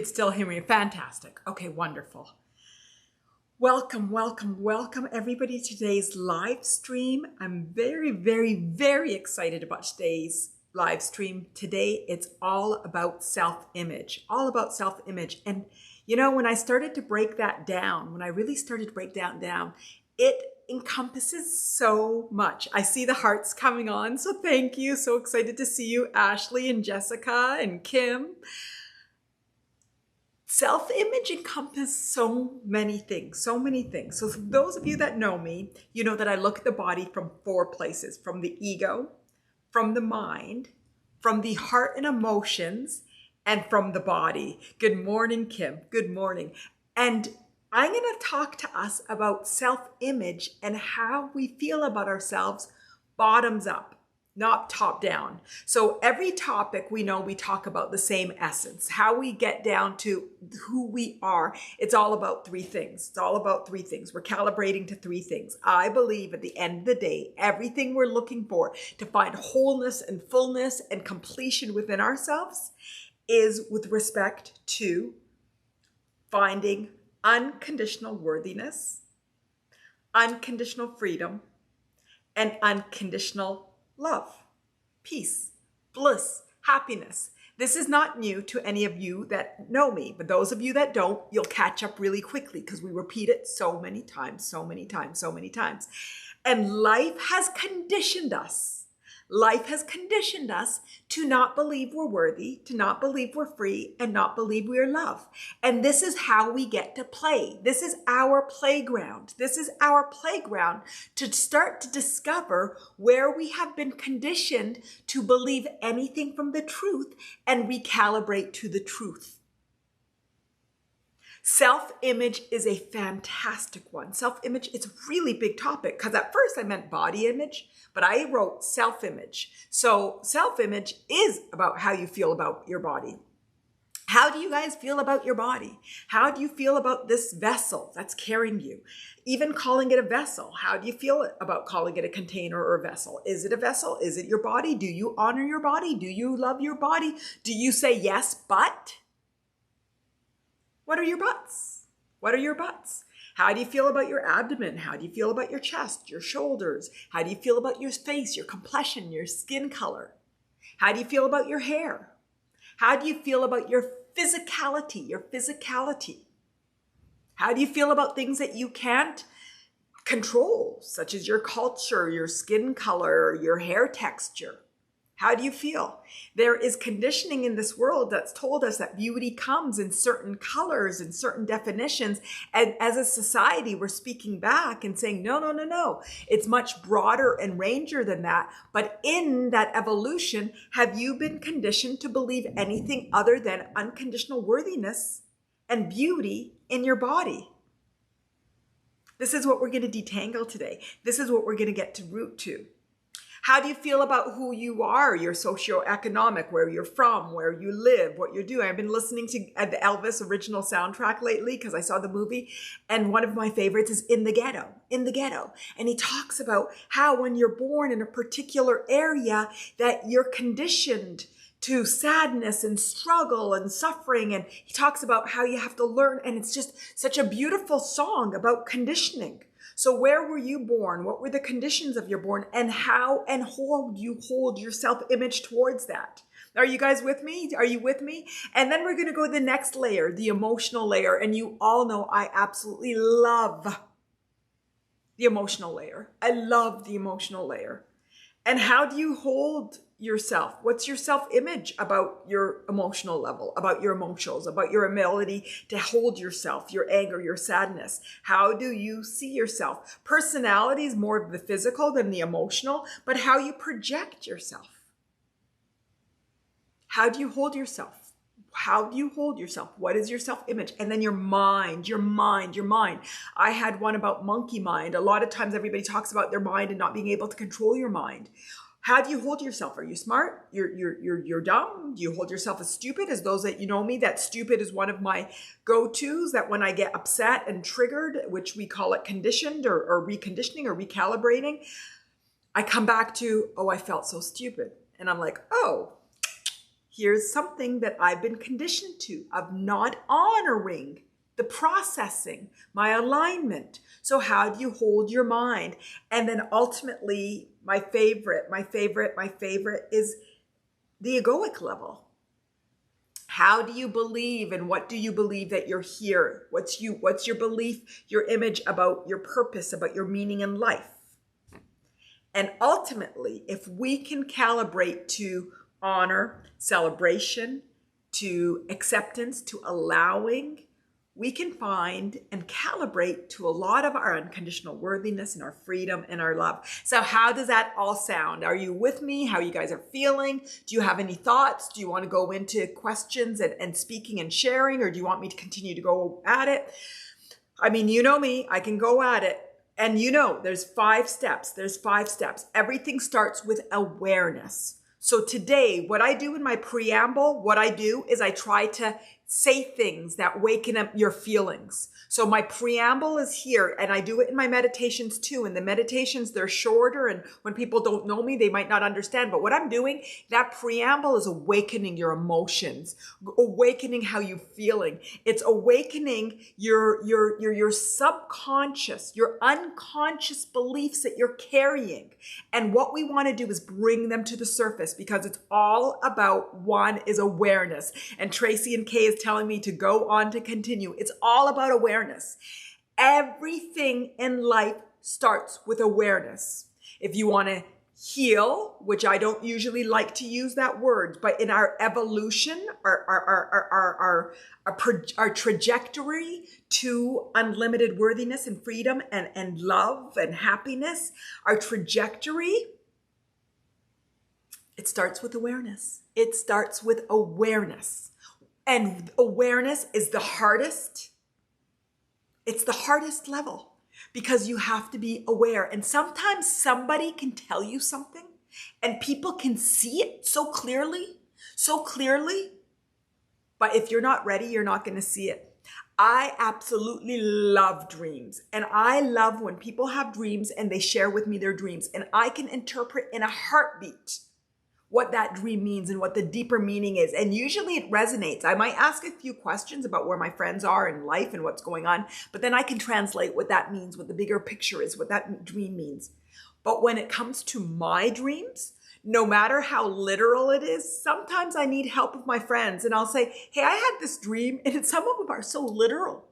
Still hearing me. Fantastic. Okay, wonderful. Welcome, welcome, welcome everybody to today's live stream. I'm very, very, very excited about today's live stream. Today, it's all about self-image, all about self-image. And you know, when I started to break that down, when I really started to break that down, it encompasses so much. I see the hearts coming on, so thank you. So excited to see you, Ashley and Jessica and Kim. Self-image encompasses so many things, so many things. So for those of you that know me, you know that I look at the body from 4 places: from the ego, from the mind, from the heart and emotions, and from the body. Good morning, Kim. Good morning. And I'm going to talk to us about self-image and how we feel about ourselves bottoms up, not top down. So every topic we know we talk about the same essence, how we get down to who we are. It's all about 3 things. It's all about 3 things. We're calibrating to 3 things. I believe at the end of the day, everything we're looking for to find wholeness and fullness and completion within ourselves is with respect to finding unconditional worthiness, unconditional freedom, and unconditional love, peace, bliss, happiness. This is not new to any of you that know me, but those of you that don't, you'll catch up really quickly because we repeat it so many times, so many times, so many times. And life has conditioned us. Life has conditioned us to not believe we're worthy, to not believe we're free, and not believe we are loved. And this is how we get to play. This is our playground. This is our playground to start to discover where we have been conditioned to believe anything from the truth and recalibrate to the truth. Self-image is a fantastic one. Self-image is a really big topic because at first I meant body image, but I wrote self-image. So self-image is about how you feel about your body. How do you guys feel about your body? How do you feel about this vessel that's carrying you? Even calling it a vessel. How do you feel about calling it a container or a vessel? Is it a vessel? Is it your body? Do you honor your body? Do you love your body? Do you say yes, but? What are your buts? What are your buts? How do you feel about your abdomen? How do you feel about your chest, your shoulders? How do you feel about your face, your complexion, your skin color? How do you feel about your hair? How do you feel about your physicality, How do you feel about things that you can't control, such as your culture, your skin color, your hair texture? How do you feel? There is conditioning in this world that's told us that beauty comes in certain colors and certain definitions. And as a society, we're speaking back and saying, no, no, no, no. It's much broader and rangier than that. But in that evolution, have you been conditioned to believe anything other than unconditional worthiness and beauty in your body? This is what we're going to detangle today. This is what we're going to get to root to. How do you feel about who you are, your socioeconomic, where you're from, where you live, what you're doing? I've been listening to the Elvis original soundtrack lately because I saw the movie, and one of my favorites is In the Ghetto. And he talks about how when you're born in a particular area that you're conditioned to sadness and struggle and suffering. And he talks about how you have to learn, and it's just such a beautiful song about conditioning. So where were you born? What were the conditions of your born? And how and how do you hold your self-image towards that? Are you guys with me? Are you with me? And then we're going to go to the next layer, the emotional layer. And you all know I absolutely love the emotional layer. I love the emotional layer. And how do you hold yourself? What's your self-image about your emotional level, about your emotions, about your ability to hold yourself, your anger, your sadness? How do you see yourself? Personality is more of the physical than the emotional, but how you project yourself. How do you hold yourself? How do you hold yourself? What is your self-image? And then your mind. I had one about monkey mind. A lot of times everybody talks about their mind and not being able to control your mind. How do you hold yourself? Are you smart? You're dumb? Do you hold yourself as stupid? As those that you know me, that stupid is one of my go-tos, that when I get upset and triggered, which we call it conditioned or reconditioning or recalibrating, I come back to, oh, I felt so stupid. And I'm like, oh, here's something that I've been conditioned to, of not honoring the processing, my alignment. So how do you hold your mind? And then ultimately, my favorite is the egoic level. How do you believe, and what do you believe that you're here? What's your belief, your image about your purpose, about your meaning in life? And ultimately, if we can calibrate to honor, celebration, to acceptance, to allowing, we can find and calibrate to a lot of our unconditional worthiness and our freedom and our love. So how does that all sound? Are you with me? How you guys are feeling? Do you have any thoughts? Do you want to go into questions and speaking and sharing, or do you want me to continue to go at it? I mean, you know me, I can go at it. And you know, there's 5 steps. There's 5 steps. Everything starts with awareness. So today, what I do in my preamble, what I do is I try to say things that waken up your feelings. So my preamble is here, and I do it in my meditations too. And the meditations, they're shorter, and when people don't know me, they might not understand. But what I'm doing, that preamble is awakening your emotions, awakening how you're feeling. It's awakening your subconscious, your unconscious beliefs that you're carrying. And what we want to do is bring them to the surface, because it's all about, one is awareness. And Tracy and Kay is telling me to go on to continue. It's all about awareness. Everything in life starts with awareness. If you want to heal, which I don't usually like to use that word, but in our evolution, our trajectory to unlimited worthiness and freedom and love and happiness, our trajectory, it starts with awareness. It starts with awareness. And awareness is the hardest. It's the hardest level, because you have to be aware. And sometimes somebody can tell you something and people can see it so clearly. But if you're not ready, you're not going to see it. I absolutely love dreams. And I love when people have dreams and they share with me their dreams. And I can interpret in a heartbeat what that dream means and what the deeper meaning is. And usually it resonates. I might ask a few questions about where my friends are in life and what's going on, but then I can translate what that means, what the bigger picture is, what that dream means. But when it comes to my dreams, no matter how literal it is, sometimes I need help of my friends, and I'll say, hey, I had this dream, and some of them are so literal.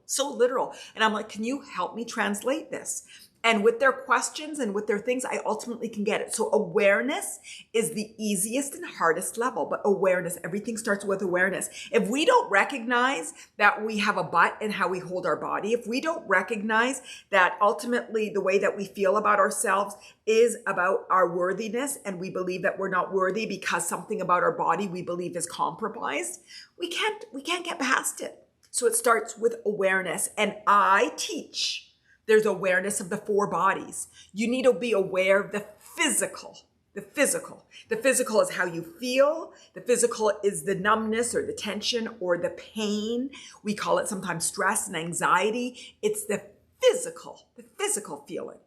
And I'm like, can you help me translate this? And with their questions and with their things, I ultimately can get it. So awareness is the easiest and hardest level, but awareness, everything starts with awareness. If we don't recognize that we have a butt and how we hold our body, if we don't recognize that ultimately the way that we feel about ourselves is about our worthiness, and we believe that we're not worthy because something about our body we believe is compromised, we can't get past it. So it starts with awareness. And I teach, there's awareness of the 4 bodies. You need to be aware of the physical. The physical is how you feel. The physical is the numbness or the tension or the pain. We call it sometimes stress and anxiety. It's the physical feeling.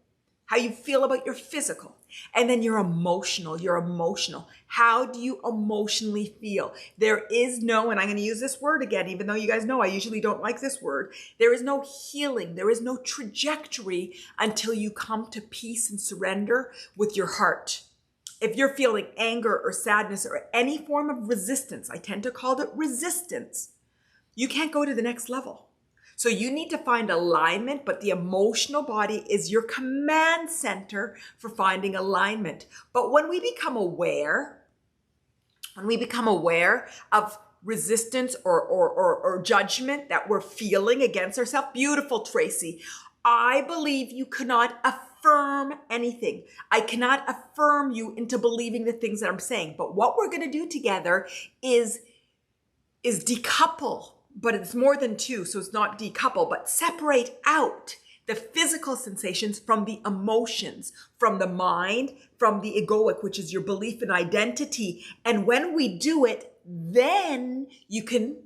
How you feel about your physical. And then you're emotional. How do you emotionally feel? There is no, and I'm going to use this word again, even though you guys know I usually don't like this word. There is no healing. There is no trajectory until you come to peace and surrender with your heart. If you're feeling anger or sadness or any form of resistance, I tend to call it resistance, you can't go to the next level. So you need to find alignment, but the emotional body is your command center for finding alignment. But when we become aware of resistance or judgment that we're feeling against ourselves, beautiful, Tracy, I believe you cannot affirm anything. I cannot affirm you into believing the things that I'm saying. But what we're going to do together is decouple. But it's more than 2, so it's not decouple, but separate out the physical sensations from the emotions, from the mind, from the egoic, which is your belief in identity. And when we do it, then you can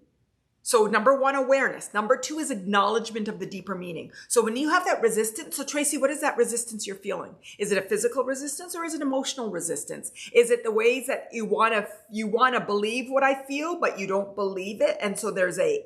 So number one, awareness. Number two is acknowledgement of the deeper meaning. So when you have that resistance, so Tracy, what is that resistance you're feeling? Is it a physical resistance or is it emotional resistance? Is it the ways that you want to believe what I feel, but you don't believe it? And so there's a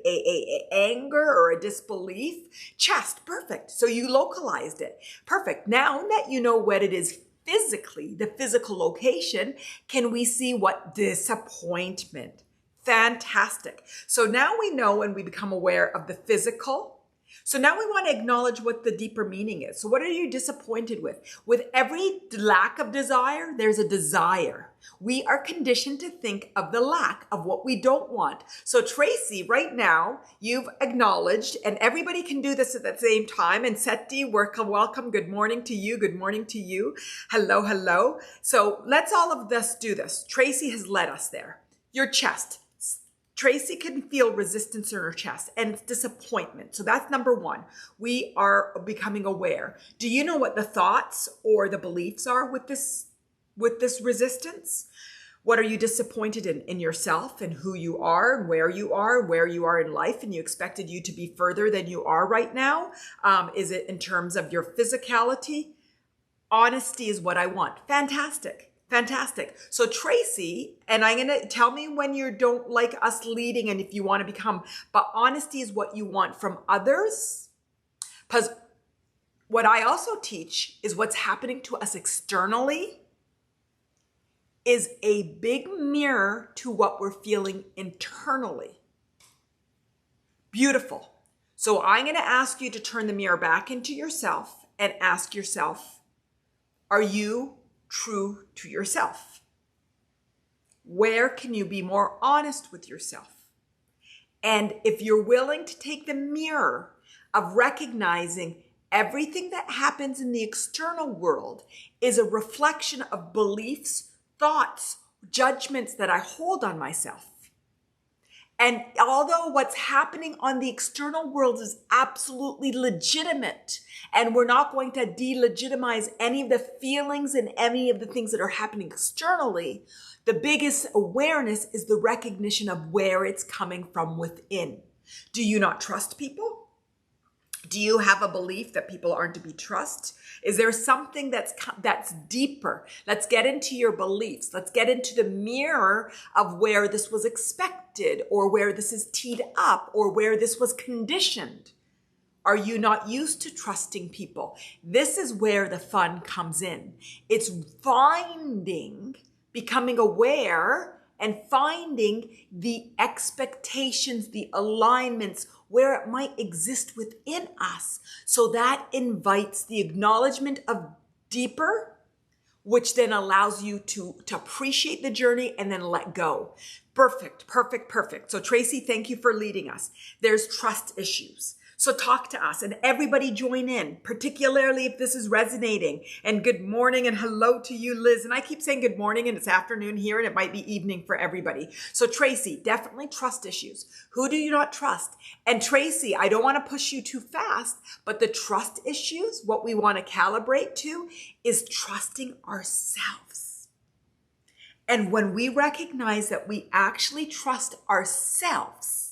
anger or a disbelief. Chest, perfect. So you localized it. Perfect. Now that you know what it is physically, the physical location, can we see what disappointment? Fantastic. So now we know and we become aware of the physical. So now we want to acknowledge what the deeper meaning is. So what are you disappointed with? With every lack of desire, there's a desire. We are conditioned to think of the lack of what we don't want. So Tracy, right now, you've acknowledged, and everybody can do this at the same time. And Seti, welcome. Good morning to you. Good morning to you. Hello, hello. So let's all of us do this. Tracy has led us there. Your chest. Tracy can feel resistance in her chest and it's disappointment. So that's number one. We are becoming aware. Do you know what the thoughts or the beliefs are with this resistance? What are you disappointed in yourself and who you are and where you are in life, and you expected you to be further than you are right now? Is it in terms of your physicality? Honesty is what I want. Fantastic. Fantastic. So Tracy, and I'm going to tell me when you don't like us leading and if you want to become, but honesty is what you want from others. Because what I also teach is what's happening to us externally is a big mirror to what we're feeling internally. Beautiful. So I'm going to ask you to turn the mirror back into yourself and ask yourself, are you true to yourself? Where can you be more honest with yourself? And if you're willing to take the mirror of recognizing everything that happens in the external world is a reflection of beliefs, thoughts, judgments that I hold on myself. And although what's happening on the external world is absolutely legitimate, and we're not going to delegitimize any of the feelings and any of the things that are happening externally, the biggest awareness is the recognition of where it's coming from within. Do you not trust people? Do you have a belief that people aren't to be trusted? Is there something that's deeper? Let's get into your beliefs. Let's get into the mirror of where this was expected, or where this is teed up, or where this was conditioned. Are you not used to trusting people? This is where the fun comes in. It's becoming aware and finding the expectations, the alignments, where it might exist within us. So that invites the acknowledgement of deeper, which then allows you to appreciate the journey and then let go. Perfect, perfect, perfect. So Tracy, thank you for leading us. There's trust issues. So talk to us and everybody join in, particularly if this is resonating. And good morning and hello to you, Liz. And I keep saying good morning and it's afternoon here and it might be evening for everybody. So Tracy, definitely trust issues. Who do you not trust? And Tracy, I don't want to push you too fast, but the trust issues, what we want to calibrate to is trusting ourselves. And when we recognize that we actually trust ourselves,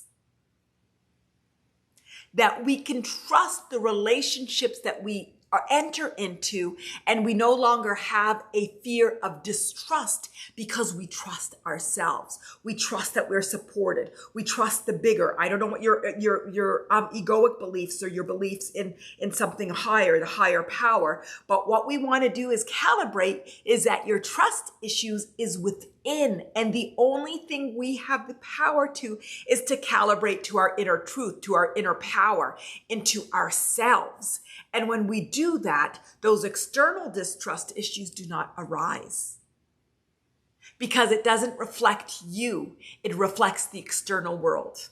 that we can trust the relationships that we enter into, and we no longer have a fear of distrust because we trust ourselves. We trust that we're supported. We trust the bigger. I don't know what your egoic beliefs or your beliefs in something higher, the higher power. But what we want to do is calibrate is that your trust issues is within. And the only thing we have the power to is to calibrate to our inner truth, to our inner power, into ourselves. And when we do that, those external distrust issues do not arise. Because it doesn't reflect you, it reflects the external world.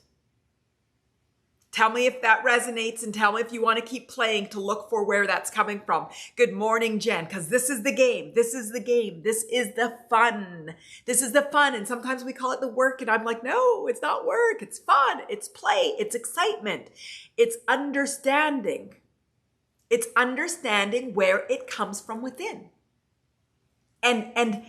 Tell me if that resonates and tell me if you want to keep playing to look for where that's coming from. Good morning, Jen, because this is the game. This is the game. This is the fun. This is the fun. And sometimes we call it the work. And I'm like, no, it's not work. It's fun. It's play. It's excitement. It's understanding. It's understanding where it comes from within. And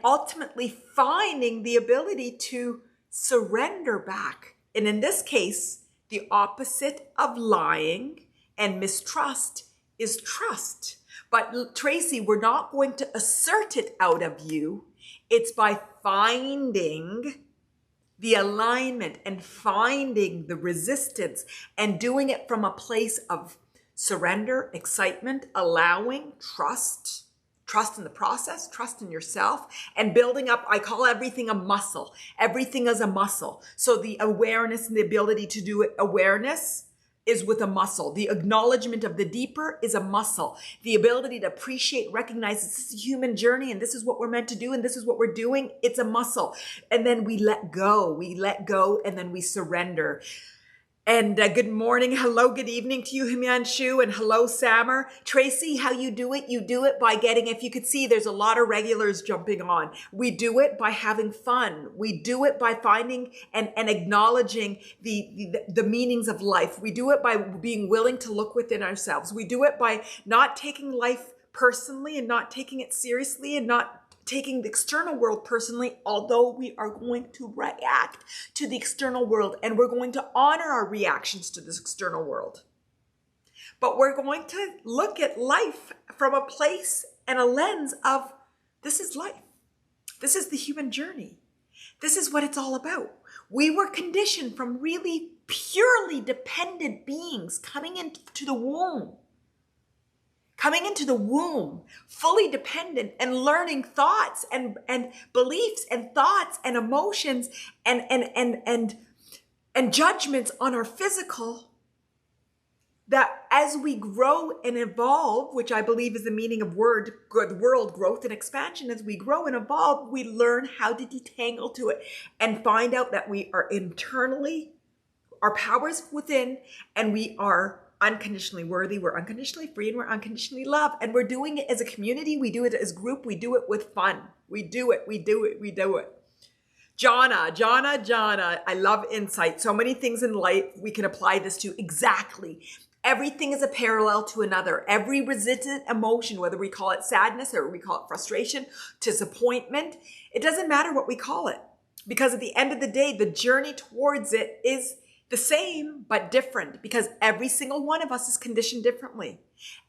ultimately finding the ability to surrender back And in this case, the opposite of lying and mistrust is trust. But Tracy, we're not going to assert it out of you. It's by finding the alignment and finding the resistance and doing it from a place of surrender, excitement, allowing, trust in the process, trust in yourself, and building up. I call everything a muscle. Everything is a muscle. So the awareness and the ability to do it, awareness is with a muscle. The acknowledgement of the deeper is a muscle. The ability to appreciate, recognize this is a human journey and this is what we're meant to do and this is what we're doing. It's a muscle. And then we let go, and then we surrender. And good morning, hello, good evening to you, Himanshu, and hello, Samar. Tracy, how you do it? You do it by getting, if you could see, there's a lot of regulars jumping on. We do it by having fun. We do it by finding and acknowledging the meanings of life. We do it by being willing to look within ourselves. We do it by not taking life personally and not taking it seriously and not taking the external world personally, although we are going to react to the external world and we're going to honor our reactions to this external world. But we're going to look at life from a place and a lens of this is life. This is the human journey. This is what it's all about. We were conditioned from really purely dependent beings coming into the womb, fully dependent and learning thoughts and beliefs and thoughts and emotions and judgments on our physical, that as we grow and evolve, which I believe is the meaning of world growth and expansion, as we grow and evolve, we learn how to detangle to it and find out that we are internally, our powers within, and we are unconditionally worthy, we're unconditionally free, and we're unconditionally loved. And we're doing it as a community. We do it as a group. We do it with fun. We do it. Jana, I love insight. So many things in life we can apply this to. Exactly. Everything is a parallel to another. Every resistant emotion, whether we call it sadness or we call it frustration, disappointment, it doesn't matter what we call it. Because at the end of the day, the journey towards it is the same, but different, because every single one of us is conditioned differently.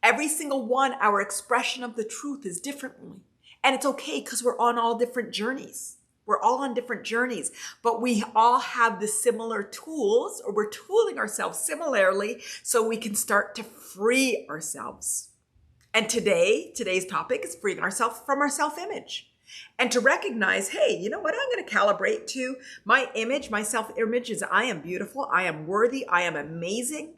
Every single one, our expression of the truth is differently. And it's okay because we're on all different journeys. We're all on different journeys, but we all have the similar tools, or we're tooling ourselves similarly so we can start to free ourselves. And today's topic is freeing ourselves from our self-image. And to recognize, hey, you know what? I'm going to calibrate to my image. My self-image is I am beautiful. I am worthy. I am amazing.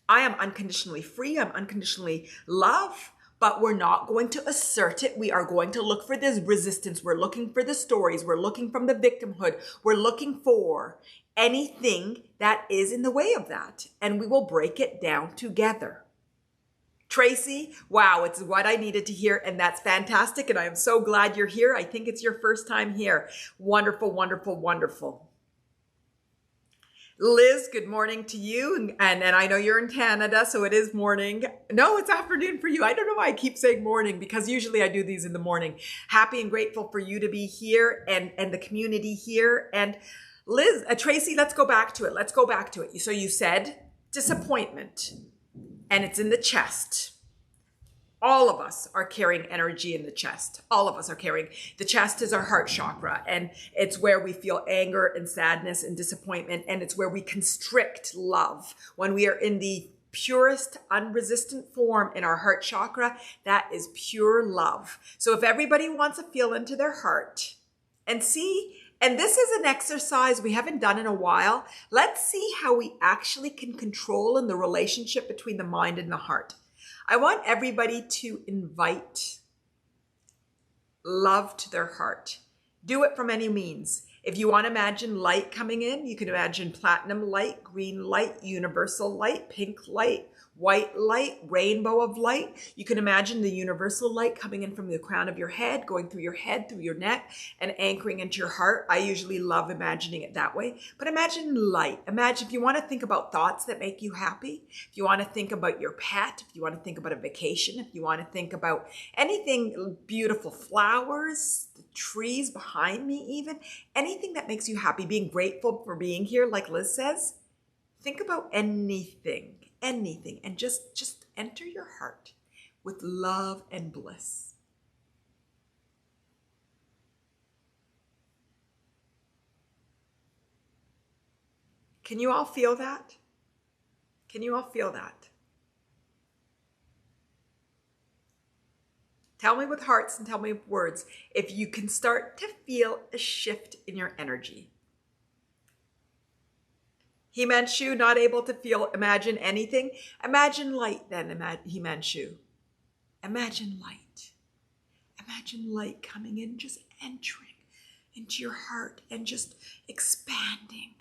I am unconditionally free. I'm unconditionally loved. But we're not going to assert it. We are going to look for this resistance. We're looking for the stories. We're looking from the victimhood. We're looking for anything that is in the way of that. And we will break it down together. Tracy, wow, it's what I needed to hear, and that's fantastic, and I am so glad you're here. I think it's your first time here. Wonderful, wonderful, wonderful. Liz, good morning to you, and I know you're in Canada, so it is morning. No, it's afternoon for you. I don't know why I keep saying morning, because usually I do these in the morning. Happy and grateful for you to be here and the community here. And Liz, Tracy, let's go back to it. So you said disappointment. And it's in the chest. All of us are carrying energy in the chest. All of us are carrying. The chest is our heart chakra. And it's where we feel anger and sadness and disappointment. And it's where we constrict love. When we are in the purest, unresistant form in our heart chakra, that is pure love. So if everybody wants to feel into their heart and see, and this is an exercise we haven't done in a while. Let's see how we actually can control in the relationship between the mind and the heart. I want everybody to invite love to their heart. Do it from any means. If you want to imagine light coming in, you can imagine platinum light, green light, universal light, pink light, white light, rainbow of light. You can imagine the universal light coming in from the crown of your head, going through your head, through your neck, and anchoring into your heart. I usually love imagining it that way. But imagine light. Imagine if you want to think about thoughts that make you happy, if you want to think about your pet, if you want to think about a vacation, if you want to think about anything beautiful, flowers, trees behind me even, anything that makes you happy, being grateful for being here, like Liz says. Think about anything, and just enter your heart with love and bliss. Can you all feel that? Can you all feel that? Tell me with hearts and tell me with words if you can start to feel a shift in your energy. Himanshu, not able to feel, imagine anything. Imagine light then, Himanshu. Imagine light. Imagine light coming in, just entering into your heart and just expanding.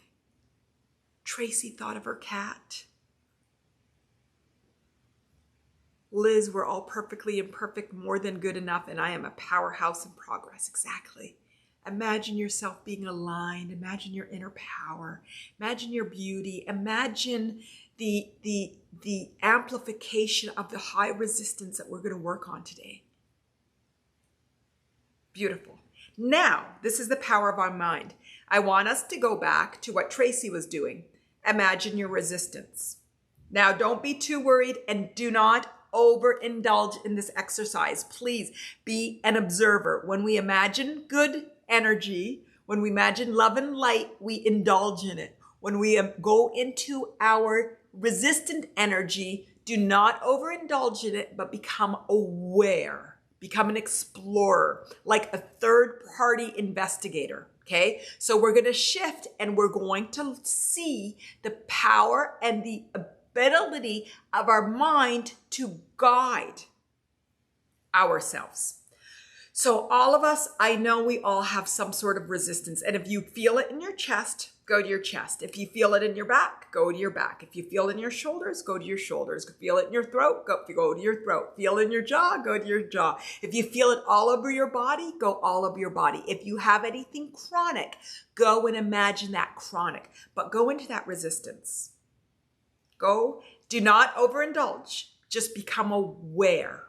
Tracy thought of her cat. Liz, we're all perfectly imperfect, more than good enough, and I am a powerhouse in progress. Exactly. Imagine yourself being aligned. Imagine your inner power. Imagine your beauty. Imagine the amplification of the high resistance that we're going to work on today. Beautiful. Now, this is the power of our mind. I want us to go back to what Tracy was doing. Imagine your resistance. Now, don't be too worried and do not overindulge in this exercise. Please be an observer. When we imagine good energy, when we imagine love and light, we indulge in it. When we go into our resistant energy, do not overindulge in it, but become aware. Become an explorer, like a third-party investigator. Okay, so we're going to shift and we're going to see the power and the ability of our mind to guide ourselves. So all of us, I know we all have some sort of resistance. And if you feel it in your chest, go to your chest. If you feel it in your back, go to your back. If you feel it in your shoulders, go to your shoulders. Feel it in your throat, go to your throat. Feel it in your jaw, go to your jaw. If you feel it all over your body, go all over your body. If you have anything chronic, go and imagine that chronic, but go into that resistance. Go, do not overindulge. Just become aware.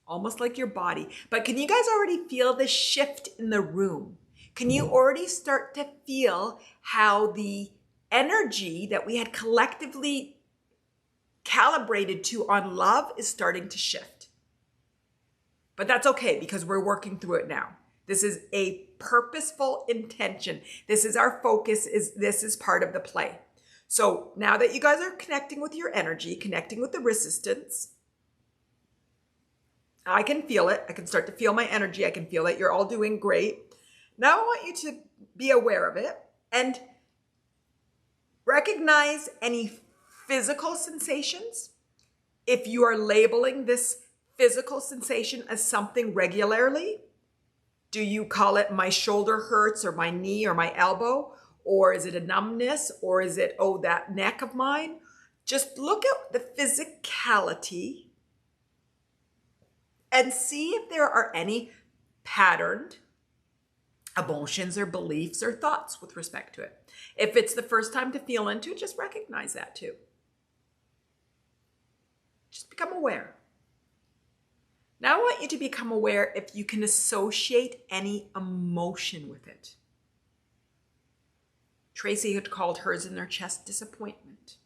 Almost like your body. But can you guys already feel the shift in the room? Can you already start to feel how the energy that we had collectively calibrated to on love is starting to shift? But that's okay because we're working through it now. This is a purposeful intention. This is our focus. This is part of the play. So now that you guys are connecting with your energy, connecting with the resistance, I can feel it. I can start to feel my energy. I can feel that you're all doing great. Now I want you to be aware of it and recognize any physical sensations. If you are labeling this physical sensation as something regularly, do you call it my shoulder hurts or my knee or my elbow? Or is it a numbness? Or is it, oh, that neck of mine? Just look at the physicality and see if there are any patterned emotions or beliefs or thoughts with respect to it. If it's the first time to feel into it, just recognize that too. Just become aware. Now I want you to become aware if you can associate any emotion with it. Tracy had called hers in their chest disappointment.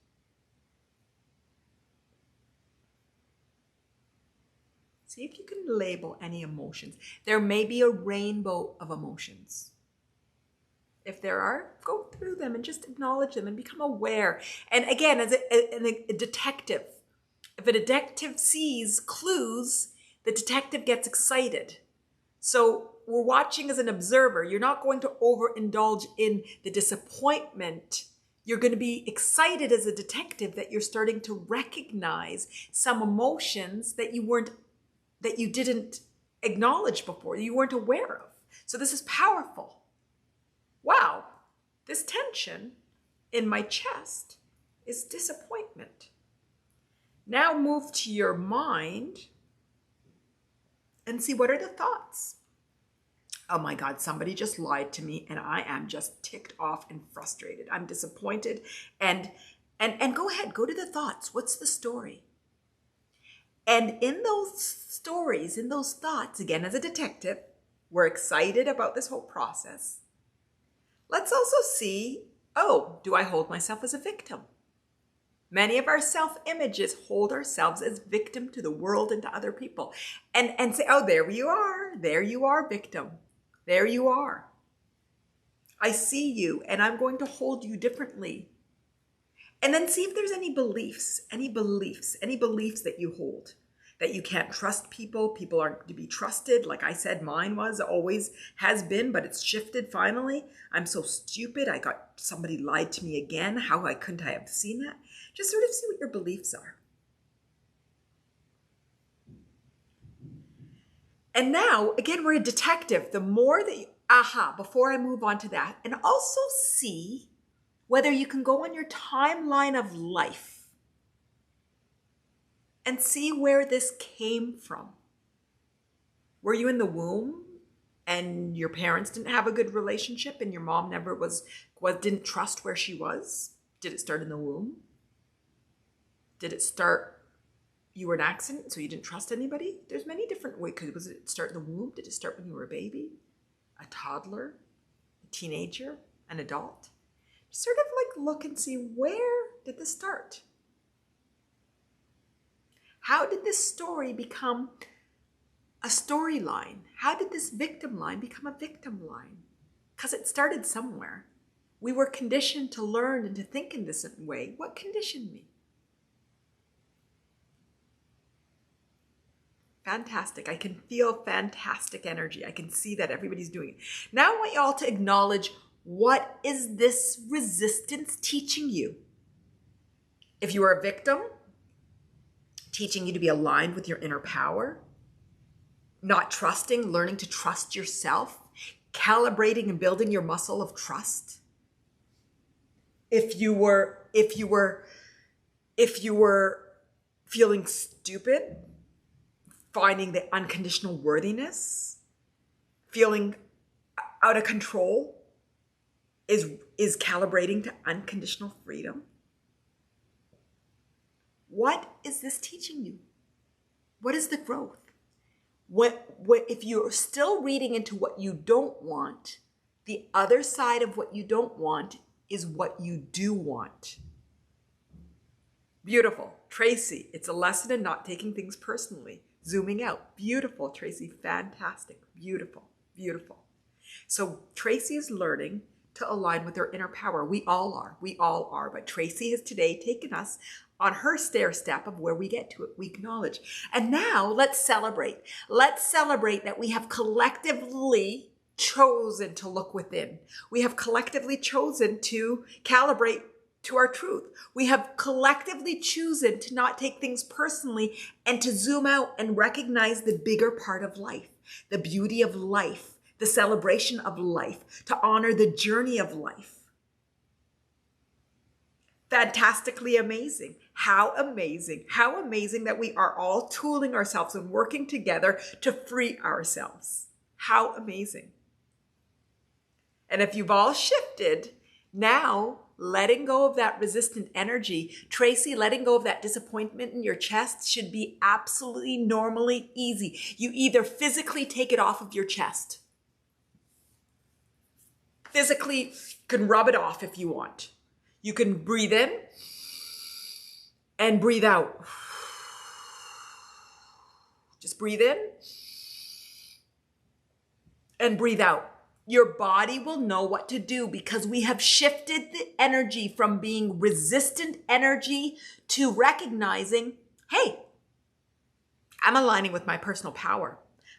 See if you can label any emotions. There may be a rainbow of emotions. If there are, go through them and just acknowledge them and become aware. And again, as a detective, if a detective sees clues, the detective gets excited. So we're watching as an observer. You're not going to overindulge in the disappointment. You're going to be excited as a detective that you're starting to recognize some emotions that you didn't acknowledge before, you weren't aware of. So this is powerful. Wow, this tension in my chest is disappointment. Now move to your mind and see what are the thoughts. Oh my God, somebody just lied to me and I am just ticked off and frustrated. I'm disappointed and go ahead, go to the thoughts. What's the story? And in those stories, in those thoughts, again, as a detective, We're excited about this whole process. Let's also see, oh, do I hold myself as a victim? Many of our self-images hold ourselves as victim to the world and to other people. And say, oh, there you are, victim. There you are. I see you, and I'm going to hold you differently. And then see if there's any beliefs that you hold. That you can't trust people. People aren't to be trusted. Like I said, mine was, always has been, but it's shifted finally. I'm so stupid. Somebody lied to me again. Couldn't I have seen that? Just sort of see what your beliefs are. And now, again, we're a detective. The more that you, before I move on to that, and also see whether you can go on your timeline of life and see where this came from. Were you in the womb and your parents didn't have a good relationship and your mom never didn't trust where she was? Did it start in the womb? Did it start, you were an accident, so you didn't trust anybody? There's many different ways. Was it start in the womb? Did it start when you were a baby, a toddler, a teenager, an adult? Sort of like look and see, where did this start? How did this story become a storyline? How did this victim line become a victim line? Because it started somewhere. We were conditioned to learn and to think in this way. What conditioned me? Fantastic. I can feel fantastic energy. I can see that everybody's doing it. Now I want you all to acknowledge, what is this resistance teaching you? If you are a victim, teaching you to be aligned with your inner power, not trusting, learning to trust yourself, calibrating and building your muscle of trust. If you were feeling stupid, finding the unconditional worthiness, feeling out of control, is calibrating to unconditional freedom. What is this teaching you? What is the growth? What if you're still reading into what you don't want, the other side of what you don't want is what you do want. Beautiful. Tracy, it's a lesson in not taking things personally. Zooming out. Beautiful, Tracy. Fantastic. Beautiful. Beautiful. So Tracy is learning to align with her inner power. We all are. But Tracy has today taken us on her stair step of where we get to it. We acknowledge. And now let's celebrate. Let's celebrate that we have collectively chosen to look within. We have collectively chosen to calibrate to our truth. We have collectively chosen to not take things personally and to zoom out and recognize the bigger part of life, the beauty of life, the celebration of life, to honor the journey of life. Fantastically amazing. How amazing that we are all tooling ourselves and working together to free ourselves. How amazing. And if you've all shifted, now letting go of that resistant energy, Tracy, letting go of that disappointment in your chest should be absolutely normally easy. You either physically take it off of your chest. Physically, you can rub it off if you want. You can breathe in and breathe out. Just breathe in and breathe out. Your body will know what to do because we have shifted the energy from being resistant energy to recognizing, hey, I'm aligning with my personal power.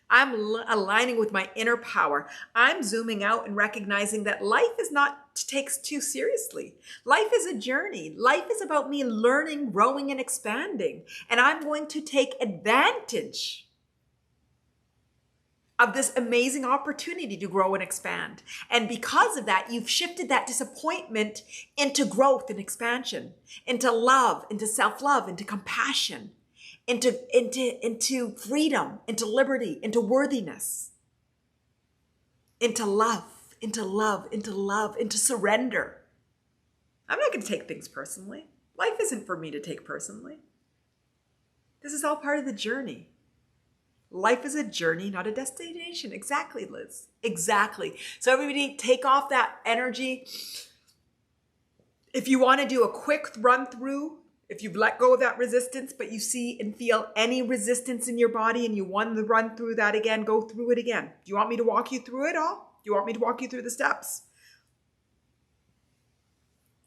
I'm aligning with my inner power. I'm zooming out and recognizing that life is not to take too seriously. Life is a journey. Life is about me learning, growing, and expanding. And I'm going to take advantage of this amazing opportunity to grow and expand. And because of that, you've shifted that disappointment into growth and expansion, into love, into self-love, into compassion, into freedom, into liberty, into worthiness, into love, into surrender. I'm not going to take things personally. Life isn't for me to take personally. This is all part of the journey. Life is a journey, not a destination. Exactly, Liz. Exactly. So everybody take off that energy. If you want to do a quick run through, if you've let go of that resistance, but you see and feel any resistance in your body and you want to run through that again, go through it again. Do you want me to walk you through it all? Do you want me to walk you through the steps?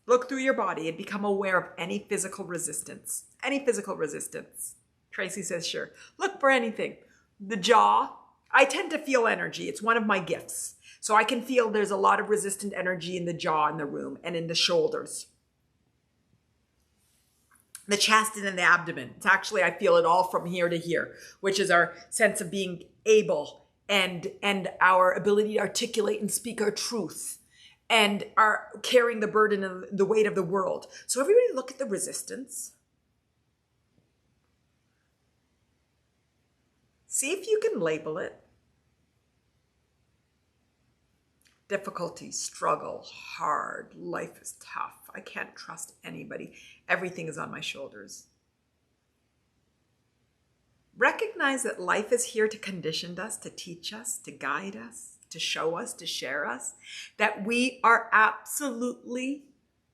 Look through your body and become aware of any physical resistance. Any physical resistance. Tracy says, sure. Look for anything. The jaw. I tend to feel energy. It's one of my gifts. So I can feel there's a lot of resistant energy in the jaw in the room and in the shoulders. The chest and in the abdomen. It's actually, I feel it all from here to here, which is our sense of being able and our ability to articulate and speak our truth and our carrying the burden and the weight of the world. So everybody look at the resistance. See if you can label it. Difficulty, struggle, hard, life is tough. I can't trust anybody. Everything is on my shoulders. Recognize that life is here to condition us, to teach us, to guide us, to show us, to share us, that we are absolutely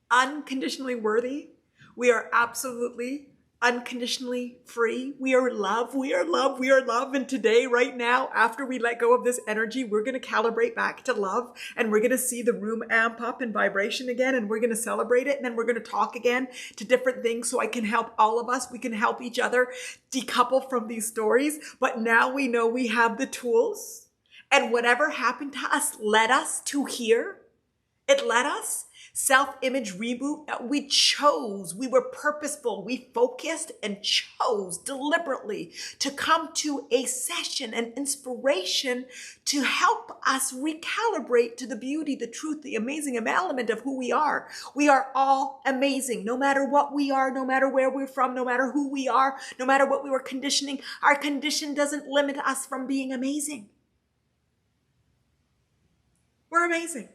unconditionally worthy. We are absolutely unconditionally free. We are love. We are love. We are love. And today, right now, after we let go of this energy, we're going to calibrate back to love and we're going to see the room amp up in vibration again and we're going to celebrate it. And then we're going to talk again to different things so I can help all of us. We can help each other decouple from these stories. But now we know we have the tools and whatever happened to us led us to here. It led us. Self-image reboot that we chose. We were purposeful. We focused and chose deliberately to come to a session, an inspiration to help us recalibrate to the beauty, the truth, the amazing element of who we are. We are all amazing, no matter what we are, no matter where we're from, no matter who we are, no matter what we were conditioning. Our condition doesn't limit us from being amazing. We're amazing.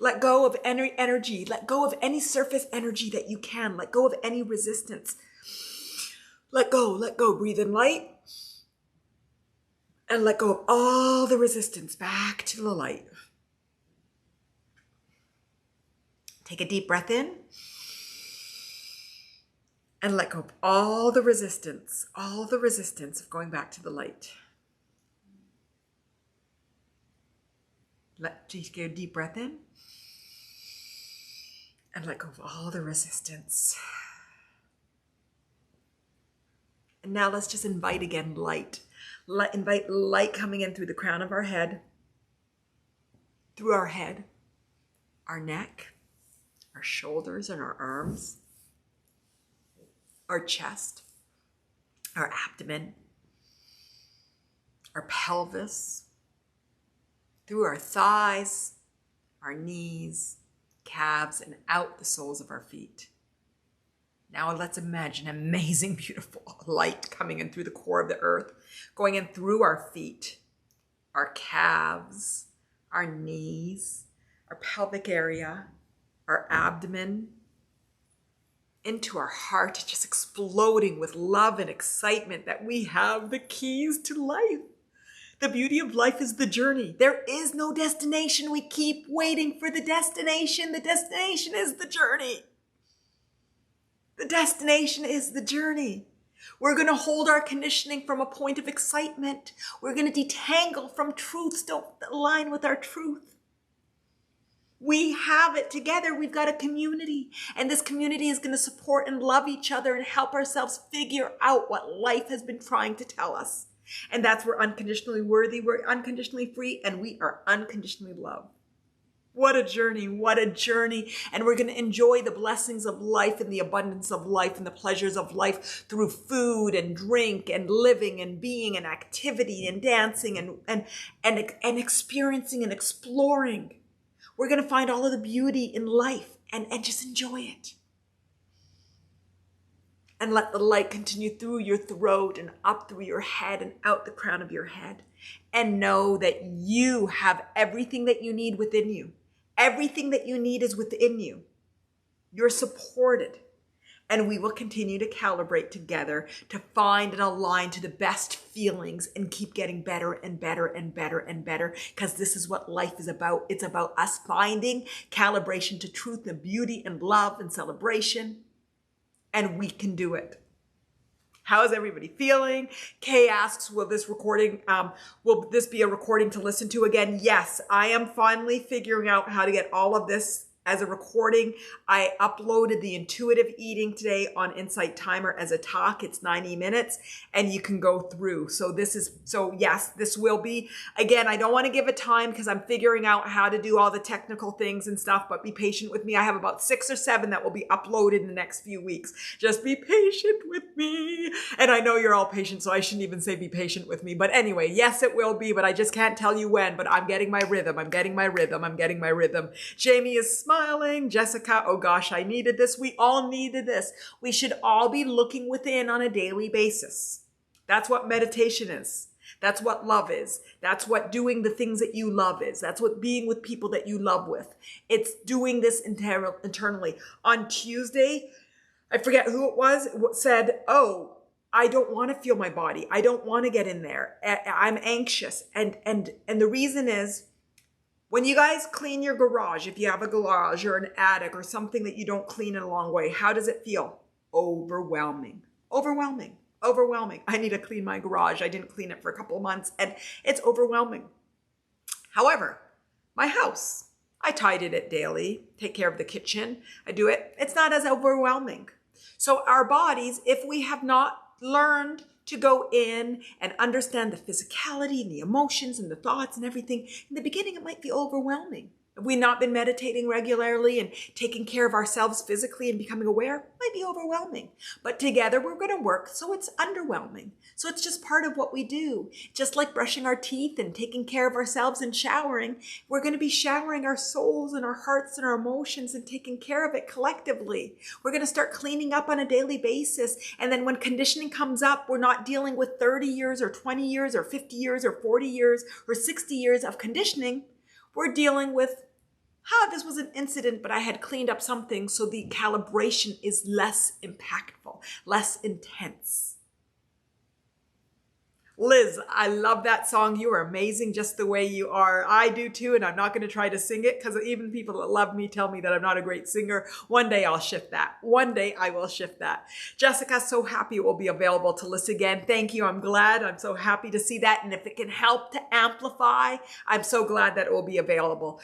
Let go of any energy. Let go of any surface energy that you can. Let go of any resistance. Let go, let go. Breathe in light. And let go of all the resistance back to the light. Take a deep breath in. And let go of all the resistance of going back to the light. Take a deep breath in. And let go of all the resistance. And now let's just invite again light. Invite light coming in through the crown of our head, through our head, our neck, our shoulders and our arms, our chest, our abdomen, our pelvis, through our thighs, our knees, calves, and out the soles of our feet. Now let's imagine amazing, beautiful light coming in through the core of the earth, going in through our feet, our calves, our knees, our pelvic area, our abdomen, into our heart, just exploding with love and excitement that we have the keys to life. The beauty of life is the journey. There is no destination. We keep waiting for the destination. The destination is the journey. The destination is the journey. We're going to hold our conditioning from a point of excitement. We're going to detangle from truths that don't align with our truth. We have it together. We've got a community. And this community is going to support and love each other and help ourselves figure out what life has been trying to tell us. And that's we're unconditionally worthy, we're unconditionally free, and we are unconditionally loved. What a journey, what a journey. And we're going to enjoy the blessings of life and the abundance of life and the pleasures of life through food and drink and living and being and activity and dancing and experiencing and exploring. We're going to find all of the beauty in life and just enjoy it. And let the light continue through your throat and up through your head and out the crown of your head. And know that you have everything that you need within you. Everything that you need is within you. You're supported. And we will continue to calibrate together to find and align to the best feelings and keep getting better and better and better and better, because this is what life is about. It's about us finding calibration to truth and beauty and love and celebration, and we can do it. How is everybody feeling? Kay asks, will this be a recording to listen to again? Yes, I am finally figuring out how to get all of this as a recording. I uploaded the intuitive eating today on InsightTimer as a talk. It's 90 minutes and you can go through. So yes, this will be, again, I don't want to give a time because I'm figuring out how to do all the technical things and stuff, but be patient with me. I have about 6 or 7 that will be uploaded in the next few weeks. Just be patient with me. And I know you're all patient, so I shouldn't even say be patient with me. But anyway, yes, it will be, but I just can't tell you when, but I'm getting my rhythm. I'm getting my rhythm. I'm getting my rhythm. Jamie is smiling. Jessica, oh gosh, I needed this. We all needed this. We should all be looking within on a daily basis. That's what meditation is. That's what love is. That's what doing the things that you love is. That's what being with people that you love with. It's doing this internally. On Tuesday, I forget who it was, said, oh, I don't want to feel my body. I don't want to get in there. I'm anxious. And the reason is, when you guys clean your garage, if you have a garage or an attic or something that you don't clean in a long way, how does it feel? Overwhelming. Overwhelming. Overwhelming. I need to clean my garage. I didn't clean it for a couple of months and it's overwhelming. However, my house, I tidied it daily, take care of the kitchen. I do it. It's not as overwhelming. So our bodies, if we have not learned to go in and understand the physicality and the emotions and the thoughts and everything, in the beginning, it might be overwhelming. If we've not been meditating regularly and taking care of ourselves physically and becoming aware, it might be overwhelming. But together we're going to work, so it's underwhelming. So it's just part of what we do. Just like brushing our teeth and taking care of ourselves and showering, we're going to be showering our souls and our hearts and our emotions and taking care of it collectively. We're going to start cleaning up on a daily basis. And then when conditioning comes up, we're not dealing with 30 years or 20 years or 50 years or 40 years or 60 years of conditioning. We're dealing with, this was an incident, but I had cleaned up something, so the calibration is less impactful, less intense. Liz, I love that song. You are amazing just the way you are. I do too, and I'm not going to try to sing it because even people that love me tell me that I'm not a great singer. One day I'll shift that. One day I will shift that. Jessica, so happy it will be available to listen again. Thank you. I'm glad. I'm so happy to see that. And if it can help to amplify, I'm so glad that it will be available.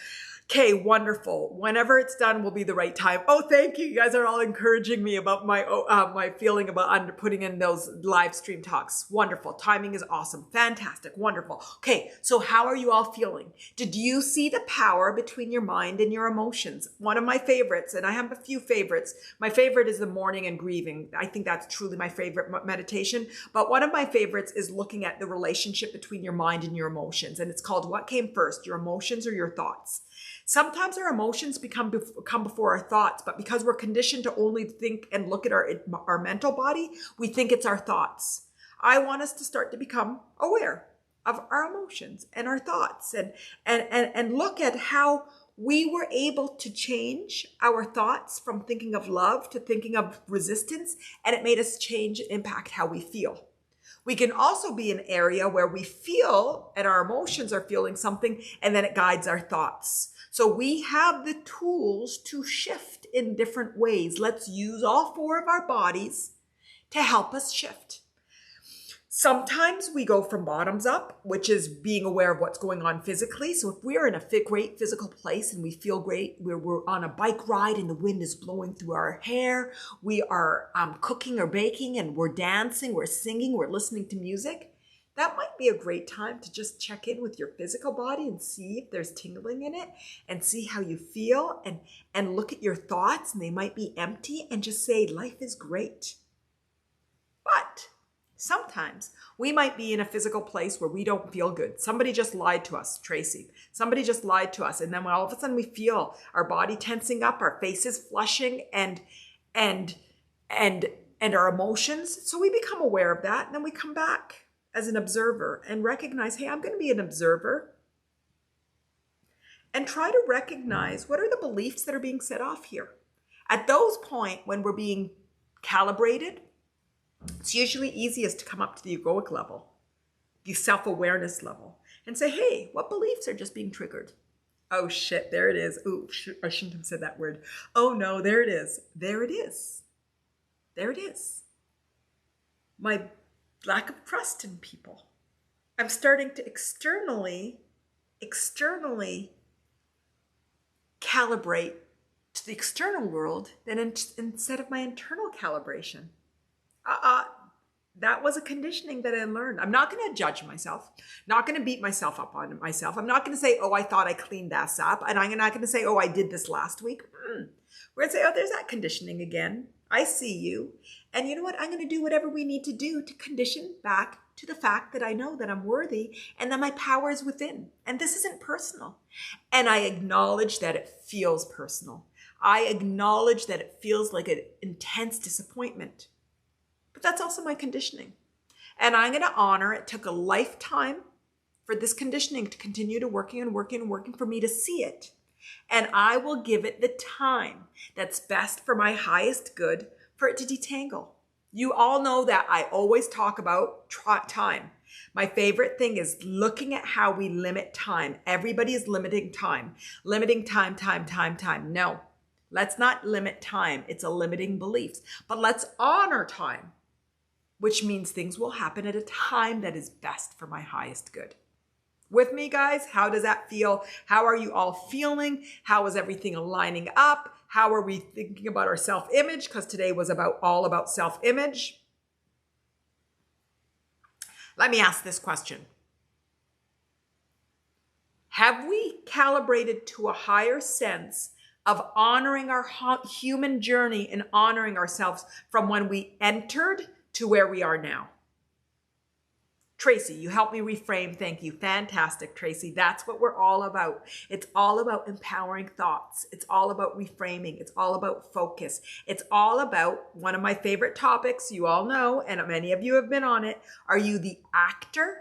Okay, wonderful. Whenever it's done will be the right time. Oh, thank you. You guys are all encouraging me about my feeling about putting in those live stream talks. Wonderful. Timing is awesome. Fantastic. Wonderful. Okay, so how are you all feeling? Did you see the power between your mind and your emotions? One of my favorites, and I have a few favorites. My favorite is the mourning and grieving. I think that's truly my favorite meditation. But one of my favorites is looking at the relationship between your mind and your emotions. And it's called What Came First, Your Emotions or Your Thoughts? Sometimes our emotions come before our thoughts, but because we're conditioned to only think and look at our mental body, we think it's our thoughts. I want us to start to become aware of our emotions and our thoughts and look at how we were able to change our thoughts from thinking of love to thinking of resistance, and it made us change and impact how we feel. We can also be an area where we feel and our emotions are feeling something, and then it guides our thoughts. So we have the tools to shift in different ways. Let's use all 4 of our bodies to help us shift. Sometimes we go from bottoms up, which is being aware of what's going on physically. So if we're in a great physical place and we feel great, we're on a bike ride and the wind is blowing through our hair, we are cooking or baking and we're dancing, we're singing, we're listening to music, that might be a great time to just check in with your physical body and see if there's tingling in it and see how you feel and look at your thoughts, and they might be empty, and just say, life is great. But sometimes we might be in a physical place where we don't feel good. Somebody just lied to us, Tracy. Somebody just lied to us. And then when all of a sudden we feel our body tensing up, our faces flushing and our emotions. So we become aware of that. And then we come back as an observer and recognize, hey, I'm going to be an observer. And try to recognize what are the beliefs that are being set off here. At those points when we're being calibrated, it's usually easiest to come up to the egoic level, the self-awareness level, and say, hey, what beliefs are just being triggered? Oh shit, there it is. Ooh, I shouldn't have said that word. Oh no, there it is. There it is. There it is. My lack of trust in people. I'm starting to externally calibrate to the external world than instead of my internal calibration. That was a conditioning that I learned. I'm not going to judge myself, not going to beat myself up on myself. I'm not going to say, oh, I thought I cleaned this up. And I'm not going to say, oh, I did this last week. We're going to say, oh, there's that conditioning again. I see you. And you know what? I'm going to do whatever we need to do to condition back to the fact that I know that I'm worthy and that my power is within. And this isn't personal. And I acknowledge that it feels personal. I acknowledge that it feels like an intense disappointment. But that's also my conditioning. And I'm going to honor it took a lifetime for this conditioning to continue to working for me to see it. And I will give it the time that's best for my highest good for it to detangle. You all know that I always talk about time. My favorite thing is looking at how we limit time. Everybody is limiting time. Limiting time. No, let's not limit time. It's a limiting belief. But let's honor time, which means things will happen at a time that is best for my highest good. With me, guys? How does that feel? How are you all feeling? How is everything aligning up? How are we thinking about our self-image? Because today was all about self-image. Let me ask this question. Have we calibrated to a higher sense of honoring our human journey and honoring ourselves from when we entered to where we are now? Tracy, you helped me reframe. Thank you. Fantastic, Tracy. That's what we're all about. It's all about empowering thoughts. It's all about reframing. It's all about focus. It's all about one of my favorite topics, you all know, and many of you have been on it. Are you the actor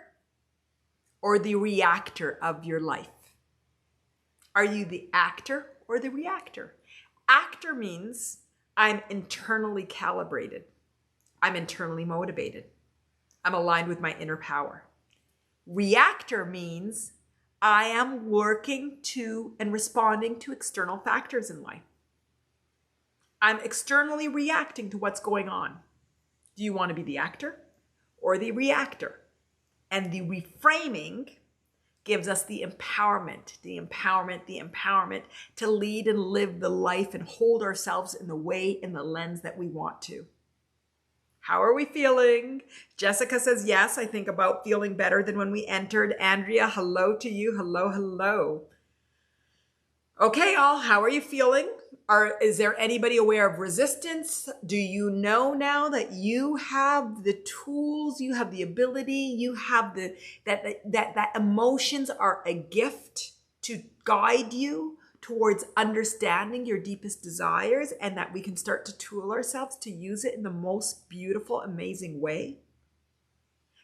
or the reactor of your life? Are you the actor or the reactor? Actor means I'm internally calibrated. I'm internally motivated. I'm aligned with my inner power. Reactor means I am working to and responding to external factors in life. I'm externally reacting to what's going on. Do you want to be the actor or the reactor? And the reframing gives us the empowerment to lead and live the life and hold ourselves in the way, in the lens that we want to. How are we feeling? Jessica says, yes, I think about feeling better than when we entered. Andrea, hello to you. Hello. Okay, all, how are you feeling? Is there anybody aware of resistance? Do you know now that you have the tools, you have the ability, you have that emotions are a gift to guide you towards understanding your deepest desires, and that we can start to tool ourselves to use it in the most beautiful, amazing way?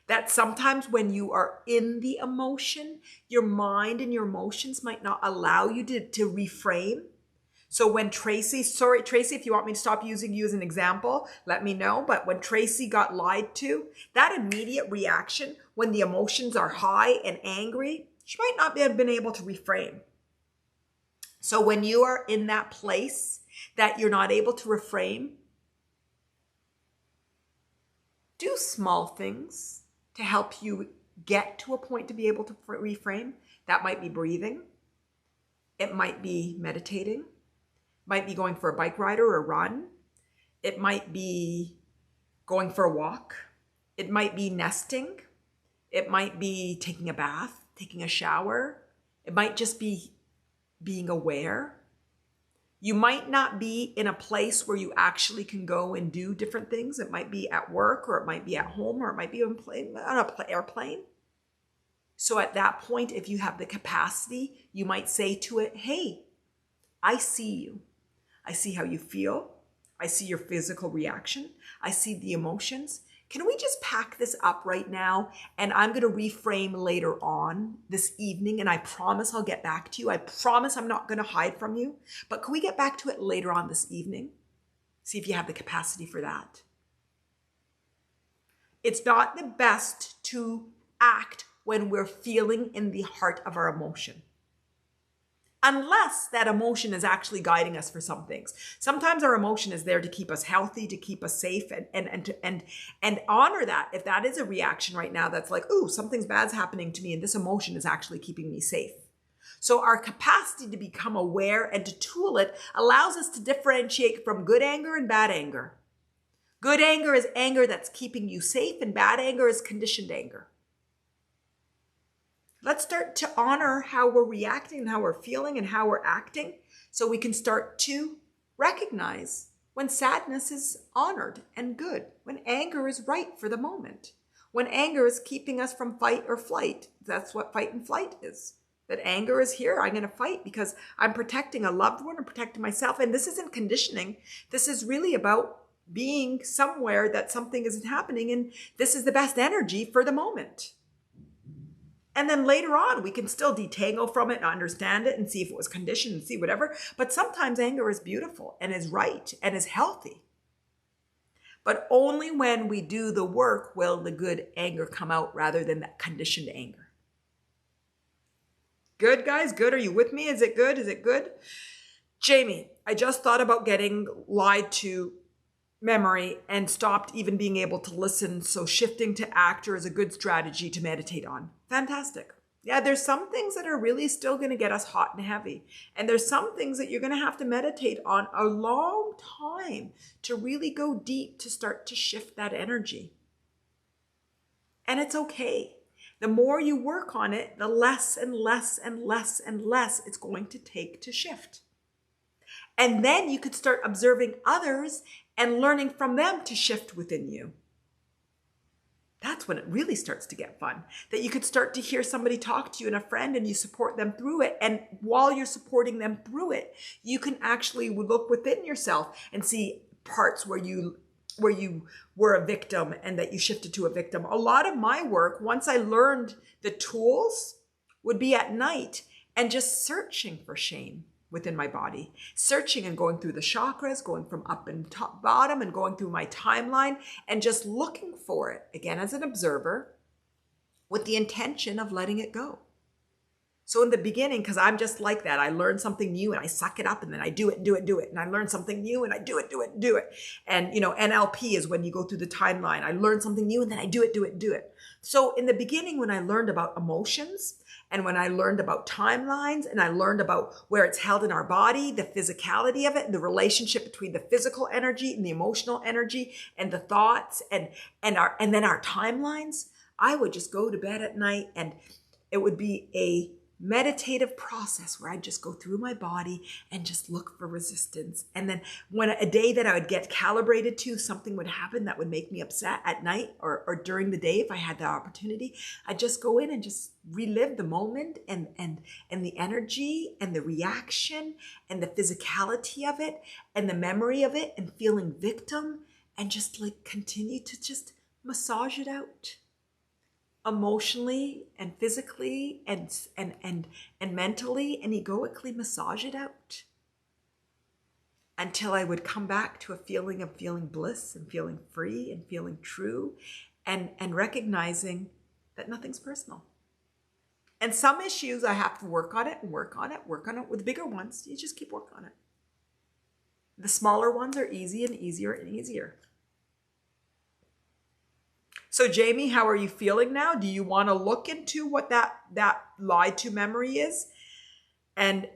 That sometimes when you are in the emotion, your mind and your emotions might not allow you to reframe. So when Tracy, sorry, Tracy, if you want me to stop using you as an example, let me know. But when Tracy got lied to, that immediate reaction, when the emotions are high and angry, she might not have been able to reframe. So when you are in that place that you're not able to reframe, do small things to help you get to a point to be able to reframe. That might be breathing. It might be meditating. It might be going for a bike ride or a run. It might be going for a walk. It might be nesting. It might be taking a bath, taking a shower. It might just be being aware. You might not be in a place where you actually can go and do different things. It might be at work, or it might be at home, or it might be on an airplane. So at that point, if you have the capacity, you might say to it, hey, I see you. I see how you feel. I see your physical reaction. I see the emotions. Can we just pack this up right now? And I'm going to reframe later on this evening. And I promise I'll get back to you. I promise I'm not going to hide from you. But can we get back to it later on this evening? See if you have the capacity for that. It's not the best to act when we're feeling in the heart of our emotion, unless that emotion is actually guiding us for some things. Sometimes our emotion is there to keep us healthy, to keep us safe, and honor that. If that is a reaction right now, that's like, ooh, something's bad's happening to me, and this emotion is actually keeping me safe. So our capacity to become aware and to tool it allows us to differentiate from good anger and bad anger. Good anger is anger that's keeping you safe, and bad anger is conditioned anger. Let's start to honor how we're reacting and how we're feeling and how we're acting, so we can start to recognize when sadness is honored and good, when anger is right for the moment, when anger is keeping us from fight or flight. That's what fight and flight is. That anger is here, I'm going to fight because I'm protecting a loved one or protecting myself. And this isn't conditioning. This is really about being somewhere that something isn't happening, and this is the best energy for the moment. And then later on, we can still detangle from it and understand it and see if it was conditioned and see whatever. But sometimes anger is beautiful and is right and is healthy. But only when we do the work will the good anger come out rather than that conditioned anger. Good, guys? Good? Are you with me? Is it good? Is it good? Jamie, I just thought about getting lied to memory and stopped even being able to listen. So shifting to actor is a good strategy to meditate on. Fantastic. Yeah, there's some things that are really still going to get us hot and heavy. And there's some things that you're going to have to meditate on a long time to really go deep to start to shift that energy. And it's okay. The more you work on it, the less and less and less and less it's going to take to shift. And then you could start observing others and learning from them to shift within you. That's when it really starts to get fun. That you could start to hear somebody talk to you and a friend, and you support them through it. And while you're supporting them through it, you can actually look within yourself and see parts where you were a victim and that you shifted to a victim. A lot of my work, once I learned the tools, would be at night and just searching for shame within my body, searching and going through the chakras, going from up and top, bottom, and going through my timeline and just looking for it, again, as an observer, with the intention of letting it go. So in the beginning, because I'm just like that, I learn something new and I suck it up, and then I do it. And I learn something new and I do it. And, NLP is when you go through the timeline. I learn something new and then I do it. So in the beginning, when I learned about emotions, and when I learned about timelines, and I learned about where it's held in our body, the physicality of it, the relationship between the physical energy and the emotional energy and the thoughts and then our timelines, I would just go to bed at night, and it would be a meditative process where I'd just go through my body and just look for resistance. And then when a day that I would get calibrated to, something would happen that would make me upset at night or during the day, if I had the opportunity, I'd just go in and just relive the moment and the energy and the reaction and the physicality of it and the memory of it, and feeling victim, and just like continue to just massage it out. Emotionally and physically and mentally and egoically massage it out until I would come back to a feeling of feeling bliss and feeling free and feeling true and recognizing that nothing's personal. And some issues I have to work on it. With the bigger ones, you just keep working on it. The smaller ones are easy and easier and easier. So Jamie, how are you feeling now? Do you want to look into what that lied to memory is and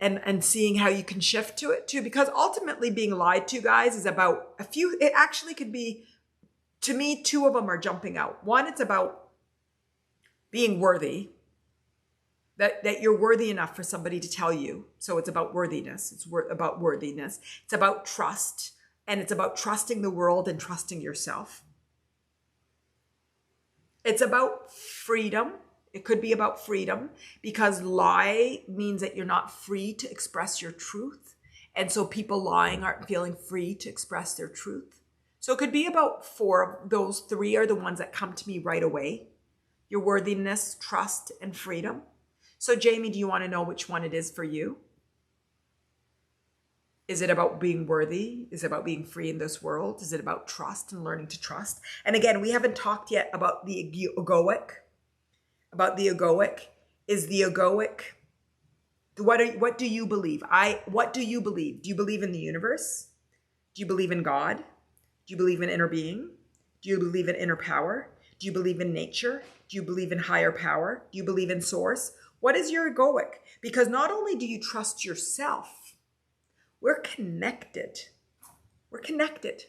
seeing how you can shift to it too? Because ultimately being lied to, guys, is about it actually could be, to me, two of them are jumping out. One, it's about being worthy, that you're worthy enough for somebody to tell you. So it's about worthiness. It's about worthiness. It's about trust, and it's about trusting the world and trusting yourself. It's about freedom. It could be about freedom, because lie means that you're not free to express your truth. And so people lying aren't feeling free to express their truth. So it could be about four of those. Three are the ones that come to me right away. Your worthiness, trust, and freedom. So Jamie, do you want to know which one it is for you? Is it about being worthy? Is it about being free in this world? Is it about trust and learning to trust? And again, we haven't talked yet about the egoic. About the egoic. Is the egoic, what do you believe? What do you believe? Do you believe in the universe? Do you believe in God? Do you believe in inner being? Do you believe in inner power? Do you believe in nature? Do you believe in higher power? Do you believe in source? What is your egoic? Because not only do you trust yourself, we're connected. We're connected.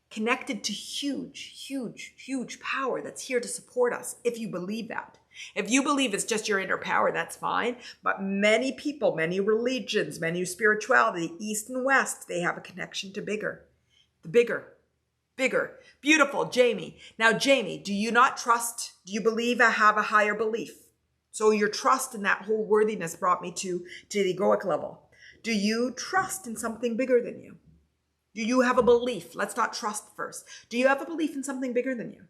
Connected to huge, huge, huge power that's here to support us, if you believe that. If you believe it's just your inner power, that's fine. But many people, many religions, many spirituality, East and West, they have a connection to bigger. The bigger. Beautiful, Jamie. Now, Jamie, do you not trust? Do you believe I have a higher belief? So your trust in that whole worthiness brought me to the egoic level. Do you trust in something bigger than you? Do you have a belief? Let's not trust first. Do you have a belief in something bigger than you?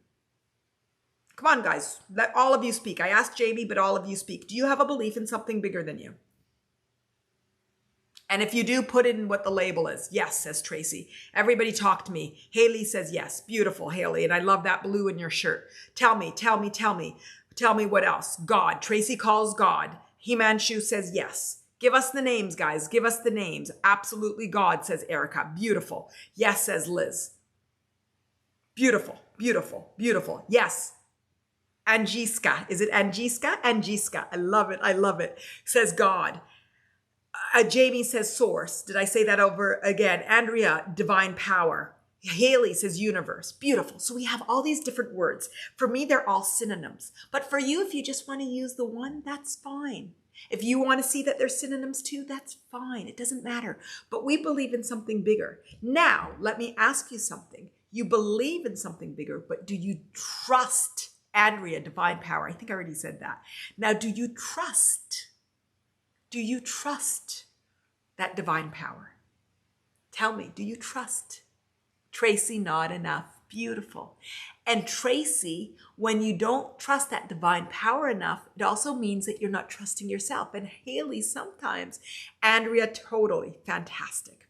Come on, guys. Let all of you speak. I asked Jamie, but all of you speak. Do you have a belief in something bigger than you? And if you do, put in what the label is. Yes, says Tracy. Everybody talk to me. Haley says yes. Beautiful, Haley. And I love that blue in your shirt. Tell me. Tell me what else. God. Tracy calls God. Himanshu says yes. Give us the names, guys. Give us the names. Absolutely God, says Erica. Beautiful. Yes, says Liz. Beautiful. Yes. Angiska. Is it Angiska? Angiska. I love it. Says God. Jamie says source. Did I say that over again? Andrea, divine power. Haley says universe. Beautiful. So we have all these different words. For me, they're all synonyms. But for you, if you just want to use the one, that's fine. If you want to see that they're synonyms too, that's fine. It doesn't matter. But we believe in something bigger. Now, let me ask you something. You believe in something bigger, but do you trust Andrea, divine power? I think I already said that. Now, do you trust? Do you trust that divine power? Tell me, do you trust? Tracy, not enough. Beautiful. And Tracy, when you don't trust that divine power enough, it also means that you're not trusting yourself. And Haley, sometimes. Andrea, totally. Fantastic.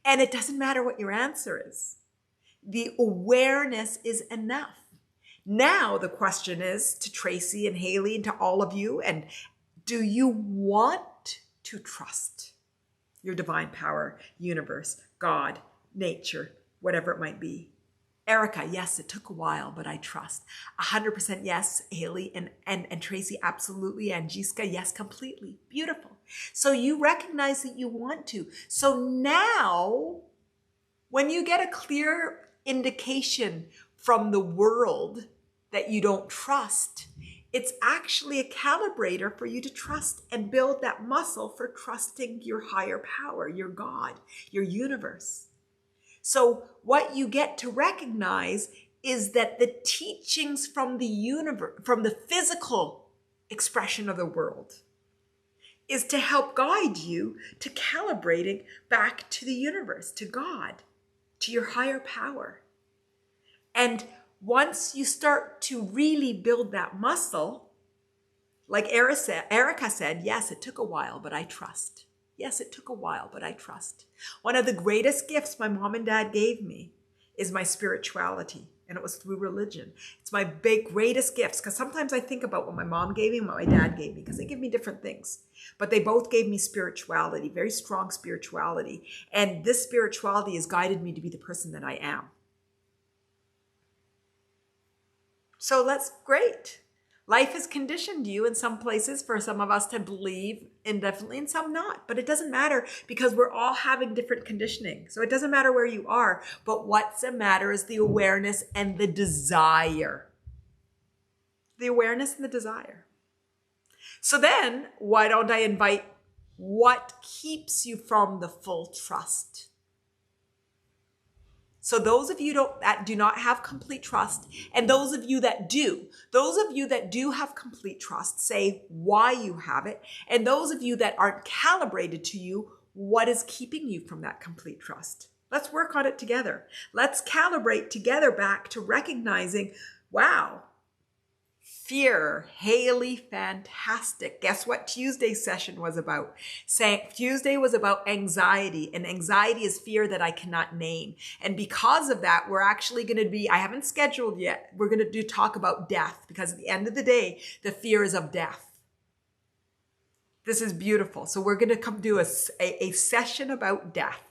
And it doesn't matter what your answer is. The awareness is enough. Now the question is to Tracy and Haley and to all of you, and do you want to trust your divine power, universe, God, nature, whatever it might be? Erica, yes, it took a while, but I trust. 100% yes, Haley, and Tracy, absolutely. And Jiska, yes, completely. Beautiful. So you recognize that you want to. So now, when you get a clear indication from the world that you don't trust, it's actually a calibrator for you to trust and build that muscle for trusting your higher power, your God, your universe. So what you get to recognize is that the teachings from the universe, from the physical expression of the world, is to help guide you to calibrating back to the universe, to God, to your higher power. And once you start to really build that muscle, like Erica said, yes, it took a while, but I trust. Yes, it took a while, but I trust. One of the greatest gifts my mom and dad gave me is my spirituality, and it was through religion. It's my greatest gifts, because sometimes I think about what my mom gave me and what my dad gave me, because they give me different things. But they both gave me spirituality, very strong spirituality. And this spirituality has guided me to be the person that I am. So that's great. Life has conditioned you in some places for some of us to believe indefinitely and some not. But it doesn't matter, because we're all having different conditioning. So it doesn't matter where you are. But what's the matter is the awareness and the desire. The awareness and the desire. So then, why don't I invite what keeps you from the full trust? So those of you that do not have complete trust, and those of you that do have complete trust, say why you have it. And those of you that aren't calibrated to you, what is keeping you from that complete trust? Let's work on it together. Let's calibrate together back to recognizing, wow, Fear. Haley, fantastic. Guess what Tuesday's session was about? Tuesday was about anxiety, and anxiety is fear that I cannot name. And because of that, we're actually going to be, I haven't scheduled yet, we're going to talk about death, because at the end of the day, the fear is of death. This is beautiful. So we're going to come do a session about death,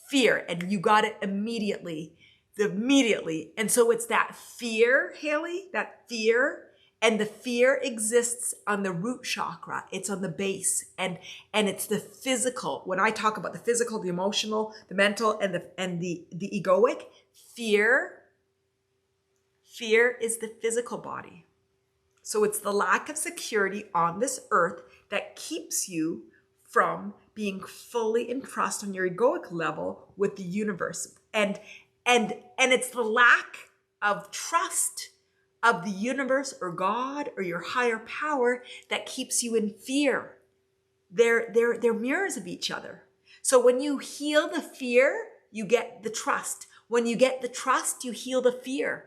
fear, and you got it immediately. And so it's that fear, Haley, that fear. And the fear exists on the root chakra. It's on the base, and it's the physical. When I talk about the physical, the emotional, the mental, and the egoic, fear is the physical body. So it's the lack of security on this earth that keeps you from being fully in trust on your egoic level with the universe. And it's the lack of trust of the universe or God or your higher power that keeps you in fear. They're mirrors of each other. So when you heal the fear, you get the trust. When you get the trust, you heal the fear.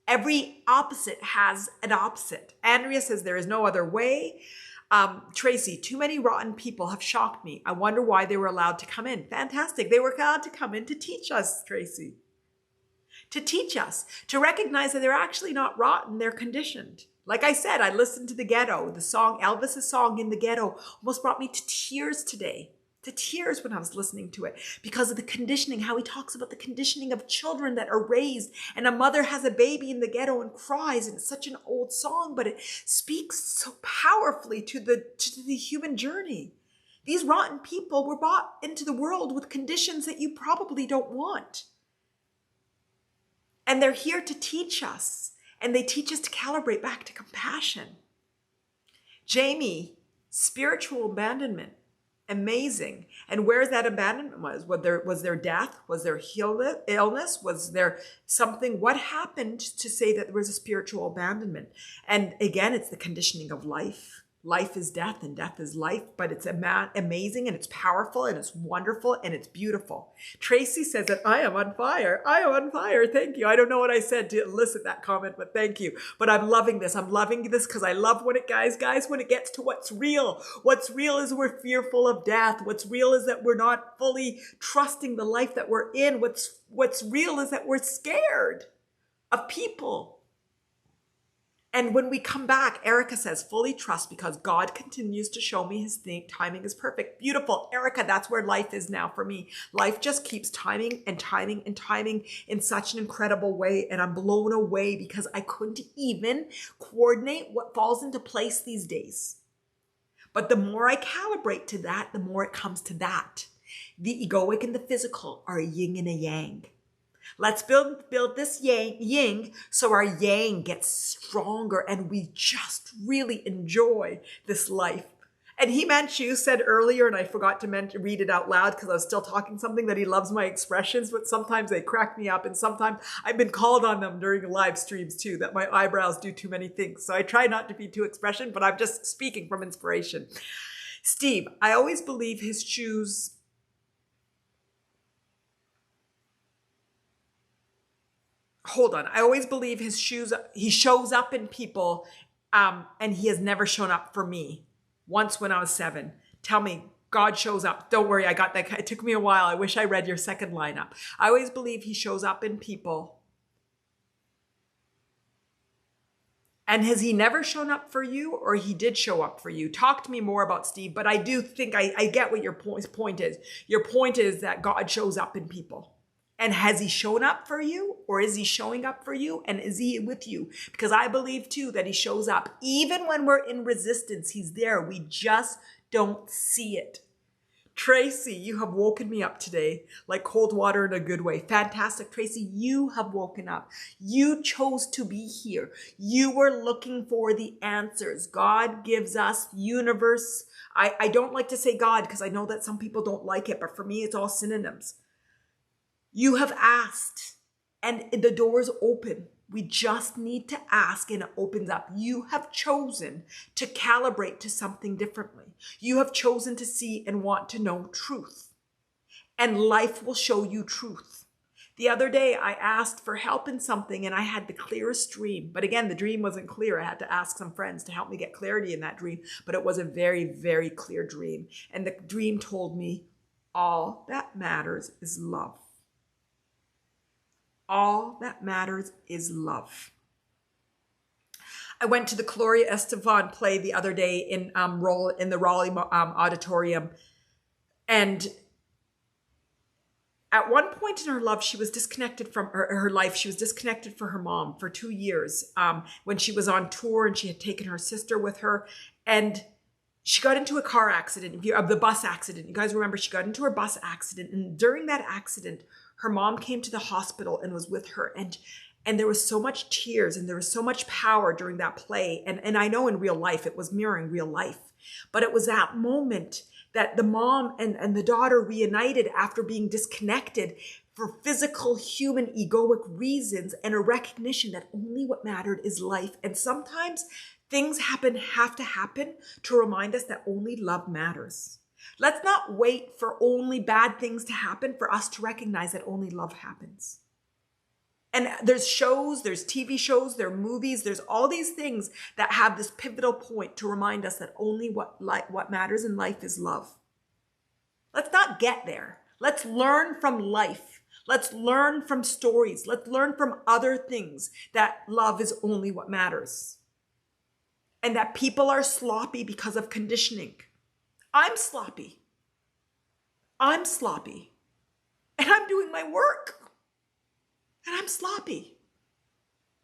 Every opposite has an opposite. Andrea says there is no other way. Tracy, too many rotten people have shocked me. I wonder why they were allowed to come in. Fantastic. They were allowed to come in to teach us, Tracy. To teach us, to recognize that they're actually not rotten, they're conditioned. Like I said, I listened to The Ghetto. The song, Elvis's song In the Ghetto, almost brought me to tears today. To tears when I was listening to it, because of the conditioning, how he talks about the conditioning of children that are raised, and a mother has a baby in the ghetto and cries, and it's such an old song, but it speaks so powerfully to the human journey. These rotten people were brought into the world with conditions that you probably don't want. And they're here to teach us, and they teach us to calibrate back to compassion. Jamie, spiritual abandonment, amazing. And where's that abandonment was there death? Was there illness? Was there something? What happened to say that there was a spiritual abandonment? And again, it's the conditioning of life. Life is death and death is life, but it's amazing and it's powerful and it's wonderful and it's beautiful. Tracy says that I am on fire. I am on fire. Thank you. I don't know what I said to elicit that comment, but thank you. But I'm loving this. I'm loving this because I love when it, guys, when it gets to what's real. What's real is we're fearful of death. What's real is that we're not fully trusting the life that we're in. What's real is that we're scared of people. And when we come back, Erica says, fully trust because God continues to show me his timing is perfect. Beautiful. Erica, that's where life is now for me. Life just keeps timing and timing and timing in such an incredible way. And I'm blown away because I couldn't even coordinate what falls into place these days. But the more I calibrate to that, the more it comes to that. The egoic and the physical are a yin and a yang. Let's build this yin so our yang gets stronger and we just really enjoy this life. And Himanshu said earlier, and I forgot to read it out loud because I was still talking something, that he loves my expressions, but sometimes they crack me up and sometimes I've been called on them during live streams too, that my eyebrows do too many things. So I try not to be too expression, but I'm just speaking from inspiration. Steve, I always believe his shoes... Hold on. I always believe he shows up in people, and he has never shown up for me. Once when I was 7. Tell me, God shows up. Don't worry, I got that. It took me a while. I wish I read your second lineup. I always believe he shows up in people. And has he never shown up for you, or he did show up for you? Talk to me more about Steve, but I do think I get what your point is. Your point is that God shows up in people. And has he shown up for you, or is he showing up for you, and is he with you? Because I believe too that he shows up. Even when we're in resistance, he's there. We just don't see it. Tracy, you have woken me up today like cold water in a good way. Fantastic. Tracy, you have woken up. You chose to be here. You were looking for the answers. God gives us universe. I don't like to say God because I know that some people don't like it, but for me, it's all synonyms. You have asked and the door is open. We just need to ask and it opens up. You have chosen to calibrate to something differently. You have chosen to see and want to know truth. And life will show you truth. The other day, I asked for help in something and I had the clearest dream. But again, the dream wasn't clear. I had to ask some friends to help me get clarity in that dream. But it was a very, very clear dream. And the dream told me, all that matters is love. All that matters is love. I went to the Gloria Estefan play the other day in the Raleigh auditorium. And at one point in her life, she was disconnected from her life. She was disconnected from her mom for 2 years when she was on tour and she had taken her sister with her. And she got into a car accident, the bus accident. You guys remember she got into her bus accident. And during that accident, her mom came to the hospital and was with her. And there was so much tears and there was so much power during that play. And I know in real life, it was mirroring real life. But it was that moment that the mom and the daughter reunited after being disconnected for physical, human, egoic reasons, and a recognition that only what mattered is life. And sometimes things have to happen to remind us that only love matters. Let's not wait for only bad things to happen for us to recognize that only love happens. And there's shows, there's TV shows, there are movies, there's all these things that have this pivotal point to remind us that only what matters in life is love. Let's not get there. Let's learn from life. Let's learn from stories. Let's learn from other things that love is only what matters. And that people are sloppy because of conditioning. I'm sloppy. I'm sloppy. And I'm doing my work. And I'm sloppy.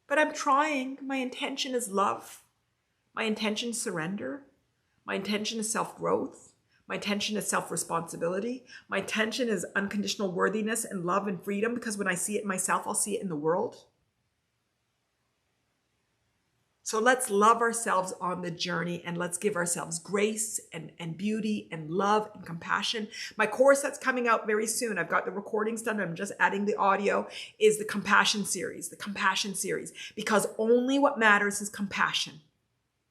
But I'm trying. My intention is love. My intention is surrender. My intention is self-growth. My intention is self-responsibility. My intention is unconditional worthiness and love and freedom, because when I see it in myself, I'll see it in the world. So let's love ourselves on the journey, and let's give ourselves grace and beauty and love and compassion. My course that's coming out very soon, I've got the recordings done, I'm just adding the audio, is the compassion series, because only what matters is compassion.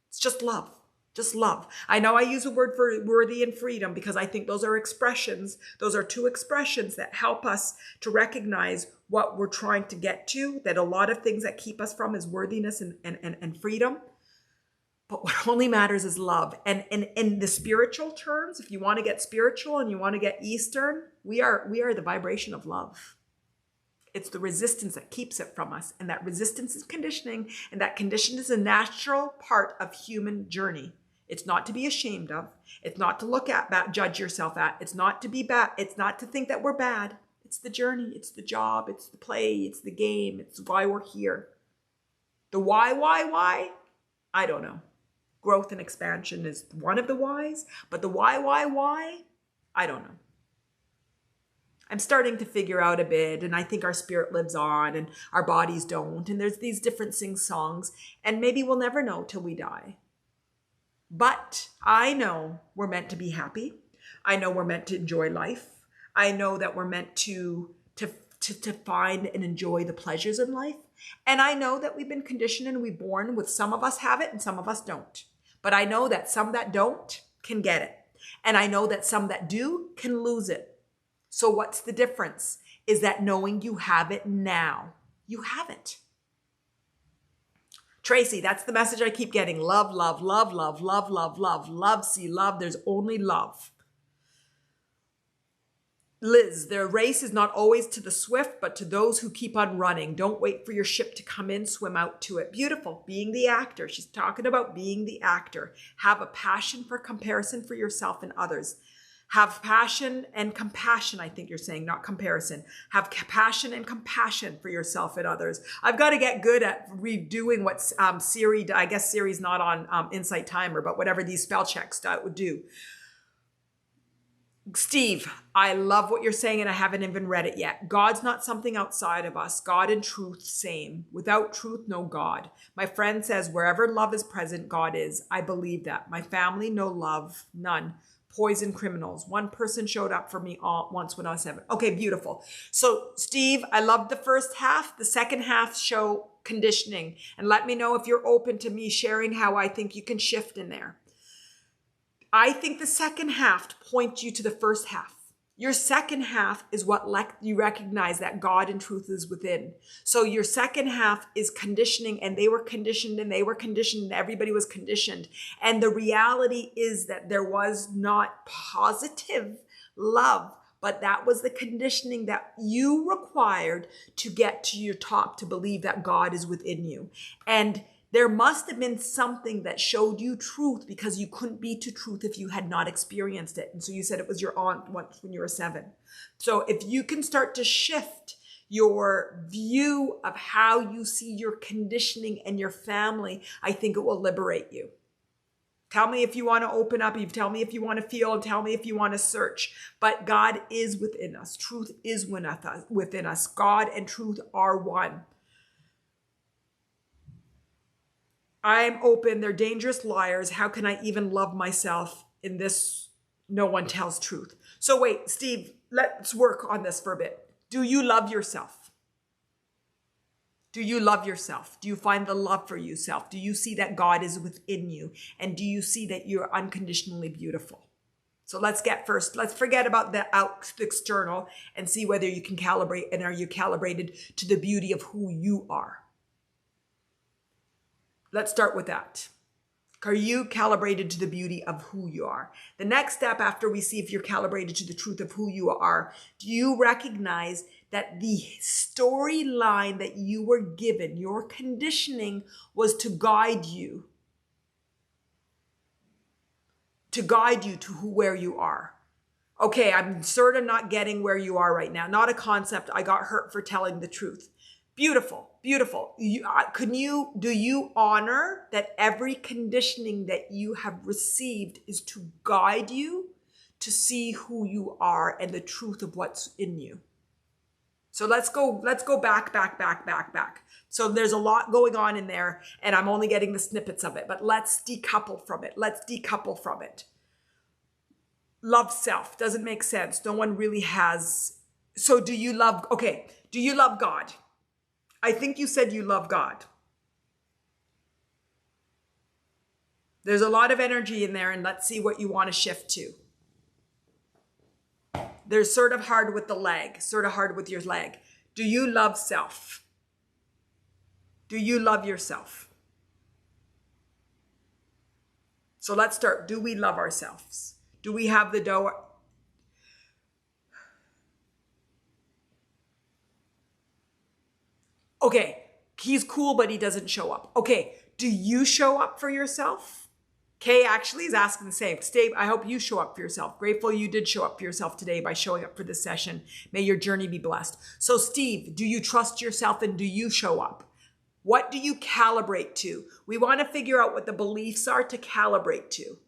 It's just love. Just love. I know I use the word for worthy and freedom because I think those are expressions. Those are two expressions that help us to recognize what we're trying to get to, that a lot of things that keep us from is worthiness and freedom. But what only matters is love. And in the spiritual terms, if you want to get spiritual and you want to get Eastern, we are the vibration of love. It's the resistance that keeps it from us. And that resistance is conditioning. And that condition is a natural part of human journey. It's not to be ashamed of. It's not to look at, judge yourself at. It's not to be bad. It's not to think that we're bad. It's the journey. It's the job. It's the play. It's the game. It's why we're here. The why? I don't know. Growth and expansion is one of the whys, but the why? I don't know. I'm starting to figure out a bit, and I think our spirit lives on and our bodies don't. And there's these different sing-songs, and maybe we'll never know till we die. But I know we're meant to be happy. I know we're meant to enjoy life. I know that we're meant to find and enjoy the pleasures in life. And I know that we've been conditioned and we're born with, some of us have it and some of us don't. But I know that some that don't can get it. And I know that some that do can lose it. So what's the difference? Is that knowing you have it now. You have it. Tracy, that's the message I keep getting. Love, love, love, love, love, love, love, love. See, love, there's only love. Liz, their race is not always to the swift, but to those who keep on running. Don't wait for your ship to come in, swim out to it. Beautiful. Being the actor. She's talking about being the actor. Have a passion for comparison for yourself and others. Have passion and compassion, I think you're saying, not comparison. Have passion and compassion for yourself and others. I've got to get good at redoing what Siri, I guess Siri's not on InsightTimer, but whatever these spell checks would do. Steve, I love what you're saying, and I haven't even read it yet. God's not something outside of us. God and truth, same. Without truth, no God. My friend says, wherever love is present, God is. I believe that. My family, no love, none. Poison criminals. One person showed up for me once when I was 7. Okay, beautiful. So Steve, I love the first half. The second half show conditioning. And let me know if you're open to me sharing how I think you can shift in there. I think the second half points you to the first half. Your second half is what you recognize that God and truth is within. So your second half is conditioning, and they were conditioned and they were conditioned and everybody was conditioned. And the reality is that there was not positive love, but that was the conditioning that you required to get to your top, to believe that God is within you. And there must have been something that showed you truth, because you couldn't be to truth if you had not experienced it. And so you said it was your aunt once when you were 7. So if you can start to shift your view of how you see your conditioning and your family, I think it will liberate you. Tell me if you want to open up. You tell me if you want to feel, and tell me if you want to search. But God is within us. Truth is within us. God and truth are one. I'm open. They're dangerous liars. How can I even love myself in this? No one tells truth. So wait, Steve, let's work on this for a bit. Do you love yourself? Do you love yourself? Do you find the love for yourself? Do you see that God is within you? And do you see that you're unconditionally beautiful? So let's forget about the external and see whether you can calibrate, and are you calibrated to the beauty of who you are? Let's start with that. Are you calibrated to the beauty of who you are? The next step, after we see if you're calibrated to the truth of who you are, do you recognize that the storyline that you were given, your conditioning, was to guide you to where you are? Okay, I'm sort of not getting where you are right now. Not a concept. I got hurt for telling the truth. Beautiful, beautiful. Do you honor that every conditioning that you have received is to guide you to see who you are and the truth of what's in you? So let's go back. So there's a lot going on in there, and I'm only getting the snippets of it, but let's decouple from it. Love self doesn't make sense. No one really has. So do you love God? I think you said you love God. There's a lot of energy in there, and let's see what you want to shift to. There's sort of hard with the leg, sort of hard with your leg. Do you love self? Do you love yourself? So let's start. Do we love ourselves? Do we have the door? Okay, he's cool, but he doesn't show up. Okay, do you show up for yourself? Kay actually is asking the same. Steve, I hope you show up for yourself. Grateful you did show up for yourself today by showing up for this session. May your journey be blessed. So Steve, do you trust yourself, and do you show up? What do you calibrate to? We want to figure out what the beliefs are to calibrate to.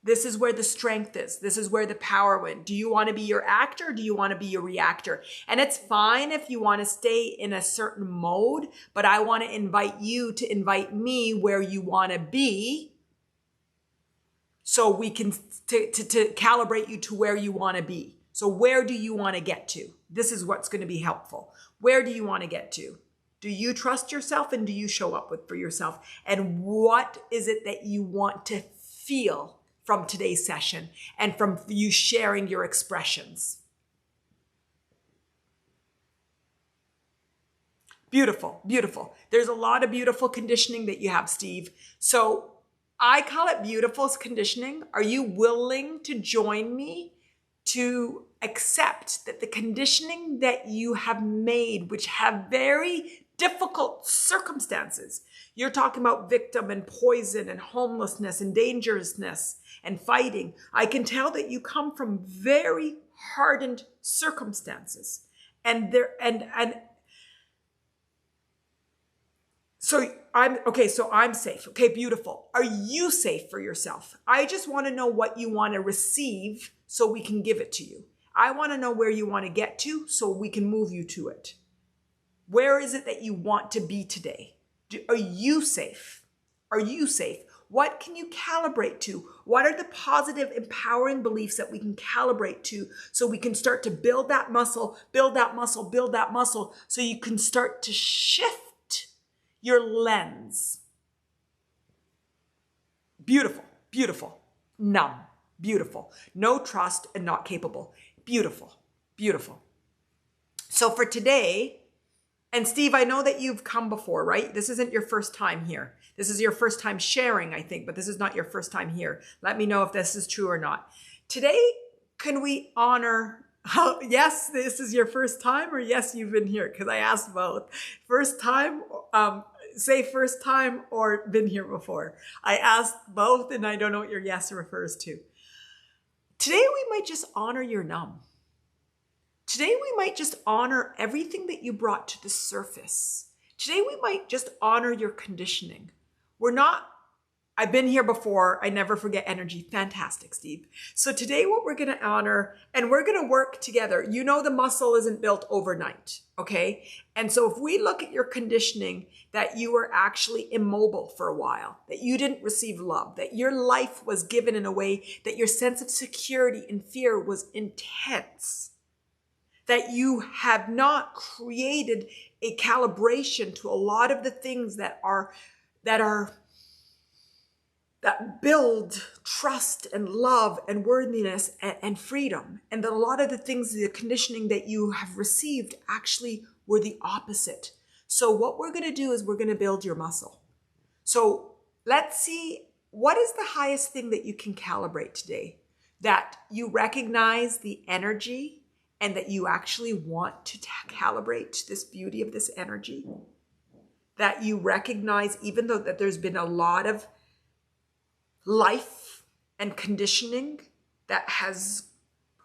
This is where the strength is. This is where the power went. Do you want to be your actor? Or do you want to be your reactor? And it's fine if you want to stay in a certain mode, but I want to invite you to invite me where you want to be, so we can to calibrate you to where you want to be. So where do you want to get to? This is what's going to be helpful. Where do you want to get to? Do you trust yourself, and do you show up for yourself? And what is it that you want to feel from today's session and from you sharing your expressions? Beautiful, beautiful. There's a lot of beautiful conditioning that you have, Steve. So I call it beautiful conditioning. Are you willing to join me to accept that the conditioning that you have made, which have very difficult circumstances, you're talking about victim and poison and homelessness and dangerousness and fighting. I can tell that you come from very hardened circumstances. So I'm safe. Okay, beautiful. Are you safe for yourself? I just want to know what you want to receive so we can give it to you. I want to know where you want to get to so we can move you to it. Where is it that you want to be today? Are you safe? Are you safe? What can you calibrate to? What are the positive, empowering beliefs that we can calibrate to so we can start to build that muscle, so you can start to shift your lens? Beautiful, beautiful. Numb. Beautiful. No trust and not capable. Beautiful. Beautiful. So for today, and Steve, I know that you've come before, right? This isn't your first time here. This is your first time sharing, I think, but this is not your first time here. Let me know if this is true or not. Today, can we honor, yes, this is your first time, or yes, you've been here? Because I asked both. First time, say first time or been here before. I asked both, and I don't know what your yes refers to. Today, we might just honor your numb. Today, we might just honor everything that you brought to the surface. Today, we might just honor your conditioning. I've been here before. I never forget energy. Fantastic, Steve. So today, what we're going to honor, and we're going to work together. You know, the muscle isn't built overnight, okay? And so if we look at your conditioning, that you were actually immobile for a while, that you didn't receive love, that your life was given in a way that your sense of security and fear was intense, that you have not created a calibration to a lot of the things that build trust and love and worthiness and freedom. And that a lot of the things, the conditioning that you have received actually were the opposite. So what we're going to do is we're going to build your muscle. So let's see, what is the highest thing that you can calibrate today? That you recognize the energy and that you actually want to calibrate this beauty of this energy. That you recognize, even though that there's been a lot of life and conditioning that has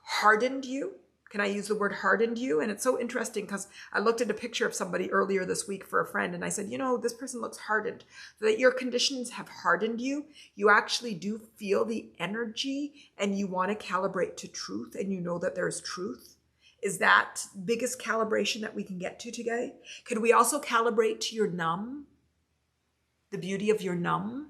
hardened you. Can I use the word hardened you? And it's so interesting because I looked at a picture of somebody earlier this week for a friend, and I said, you know, this person looks hardened. So that your conditions have hardened you. You actually do feel the energy and you want to calibrate to truth, and you know that there's truth. Is that biggest calibration that we can get to today? Could we also calibrate to your numb? The beauty of your numb?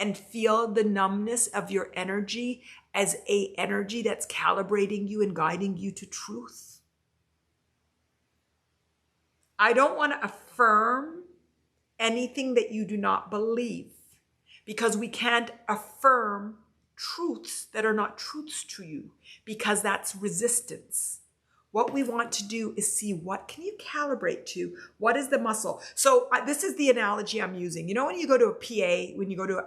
And feel the numbness of your energy as a energy that's calibrating you and guiding you to truth. I don't want to affirm anything that you do not believe, because we can't affirm truths that are not truths to you, because that's resistance. What we want to do is see, what can you calibrate to? What is the muscle? So this is the analogy I'm using. You know, when you go to a PA, when you go to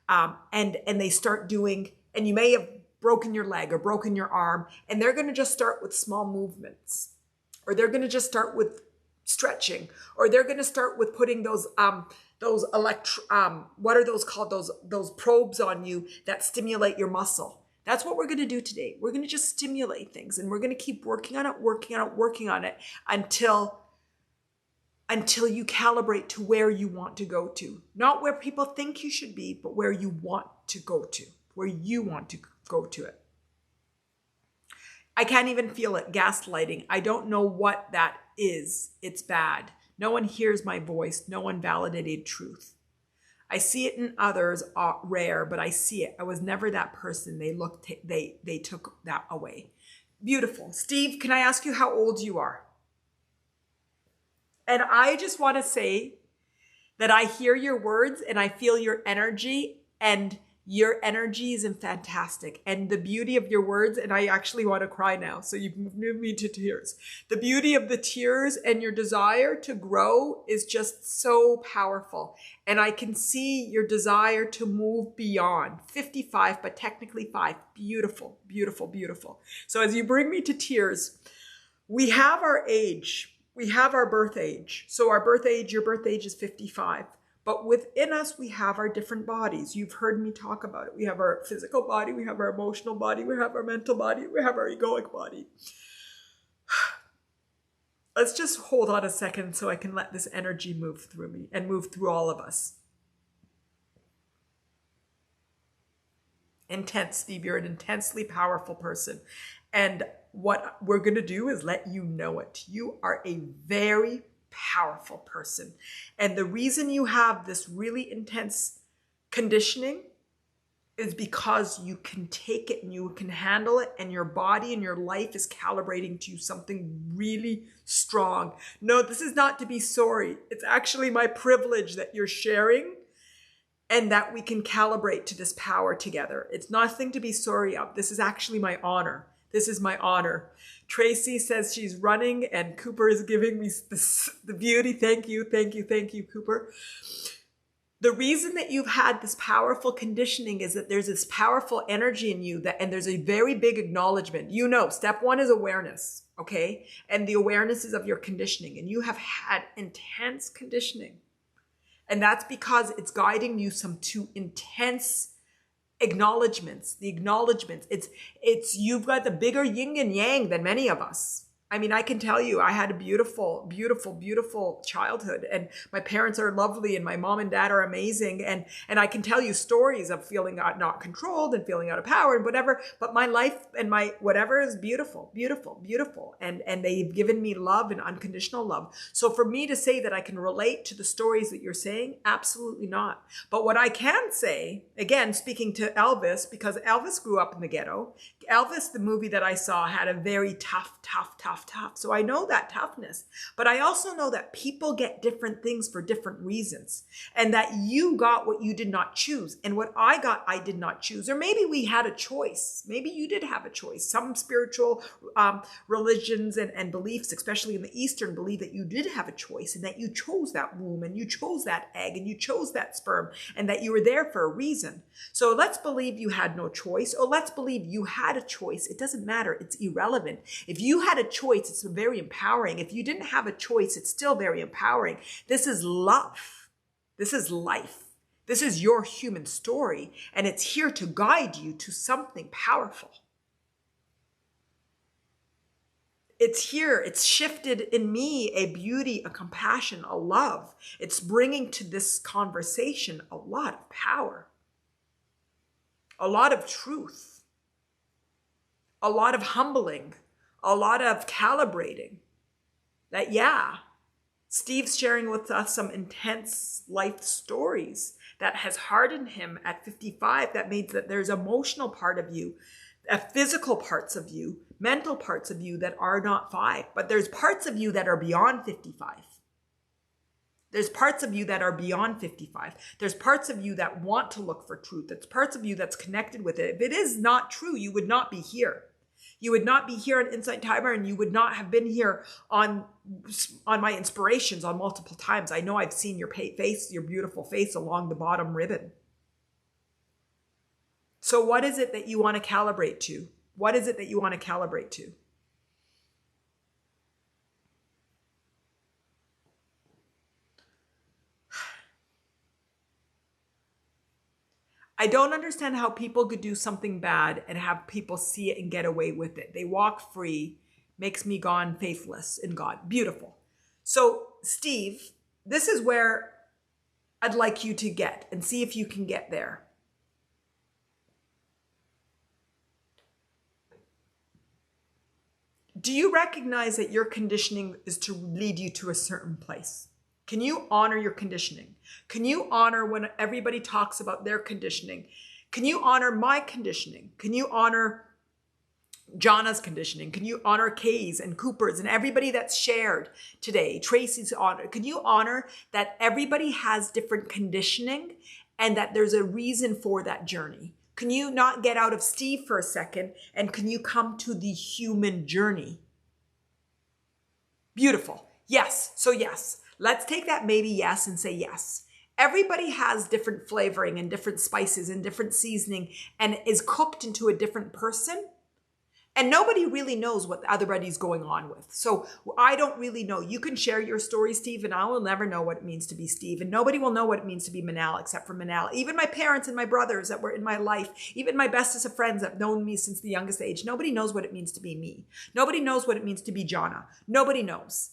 and they start doing, and you may have broken your leg or broken your arm, and they're going to just start with small movements, or they're going to just start with stretching, or they're going to start with putting those what are those called? Those probes on you that stimulate your muscle. That's what we're going to do today. We're going to just stimulate things, and we're going to keep working on it until you calibrate to where you want to go to. Not where people think you should be, but where you want to go to, where you want to go to it. I can't even feel it. Gaslighting. I don't know what that is. It's bad. No one hears my voice. No one validated truth. I see it in others, rare, but I see it. I was never that person. They took that away. Beautiful. Steve, can I ask you how old you are? And I just want to say that I hear your words and I feel your energy, and your energy is fantastic. And the beauty of your words, and I actually want to cry now, so you've moved me to tears. The beauty of the tears and your desire to grow is just so powerful. And I can see your desire to move beyond 55, but technically 5. Beautiful, beautiful, beautiful. So as you bring me to tears, we have our age. We have our birth age. So our birth age, your birth age is 55. But within us, we have our different bodies. You've heard me talk about it. We have our physical body, we have our emotional body, we have our mental body, we have our egoic body. Let's just hold on a second so I can let this energy move through me and move through all of us. Intense, Steve. You're an intensely powerful person. And what we're going to do is let you know it. You are a very powerful person. And the reason you have this really intense conditioning is because you can take it and you can handle it, and your body and your life is calibrating to something really strong. No, this is not to be sorry. It's actually my privilege that you're sharing, and that we can calibrate to this power together. It's nothing to be sorry of. This is actually my honor. This is my honor. Tracy says she's running, and Cooper is giving me the beauty. Thank you, thank you, thank you, Cooper. The reason that you've had this powerful conditioning is that there's this powerful energy in you and there's a very big acknowledgement. You know, step one is awareness, okay? And the awareness is of your conditioning, and you have had intense conditioning. And that's because it's guiding you to intense acknowledgements. The acknowledgements. It's you've got the bigger yin and yang than many of us. I mean, I can tell you, I had a beautiful, beautiful, beautiful childhood, and my parents are lovely, and my mom and dad are amazing, and I can tell you stories of feeling not controlled and feeling out of power and whatever. But my life and my whatever is beautiful, beautiful, beautiful, and they've given me love and unconditional love. So for me to say that I can relate to the stories that you're saying, absolutely not. But what I can say, again, speaking to Elvis, because Elvis grew up in the ghetto. Elvis, the movie that I saw, had a very tough. So I know that toughness, but I also know that people get different things for different reasons, and that you got what you did not choose, and what I got, I did not choose. Or maybe we had a choice. Maybe you did have a choice. Some spiritual religions and beliefs, especially in the Eastern, believe that you did have a choice, and that you chose that womb, and you chose that egg, and you chose that sperm, and that you were there for a reason. So let's believe you had no choice, or let's believe you had a choice. It doesn't matter. It's irrelevant. If you had a choice, it's very empowering. If you didn't have a choice, it's still very empowering. This is love. This is life. This is your human story, and it's here to guide you to something powerful. It's here. It's shifted in me a beauty, a compassion, a love. It's bringing to this conversation a lot of power, a lot of truth, a lot of humbling, a lot of calibrating. That, yeah, Steve's sharing with us some intense life stories that has hardened him at 55. That means that there's emotional part of you, physical parts of you, mental parts of you that are not 5, but there's parts of you that are beyond 55. There's parts of you that are beyond 55. There's parts of you that want to look for truth. There's parts of you that's connected with it. If it is not true, you would not be here. You would not be here on InsightTimer, and you would not have been here on my inspirations on multiple times. I know I've seen your face, your beautiful face along the bottom ribbon. So what is it that you want to calibrate to? What is it that you want to calibrate to? I don't understand how people could do something bad and have people see it and get away with it. They walk free, makes me gone faithless in God. Beautiful. So, Steve, this is where I'd like you to get and see if you can get there. Do you recognize that your conditioning is to lead you to a certain place? Can you honor your conditioning? Can you honor when everybody talks about their conditioning? Can you honor my conditioning? Can you honor Jonna's conditioning? Can you honor Kay's and Cooper's and everybody that's shared today? Tracy's honor. Can you honor that everybody has different conditioning and that there's a reason for that journey? Can you not get out of Steve for a second, and can you come to the human journey? Beautiful. Yes. So yes. Let's take that maybe yes and say yes. Everybody has different flavoring and different spices and different seasoning and is cooked into a different person. And nobody really knows what everybody's going on with. So I don't really know. You can share your story, Steve, and I will never know what it means to be Steve. And nobody will know what it means to be Manal except for Manal. Even my parents and my brothers that were in my life, even my bestest of friends that have known me since the youngest age, nobody knows what it means to be me. Nobody knows what it means to be Jonna. Nobody knows.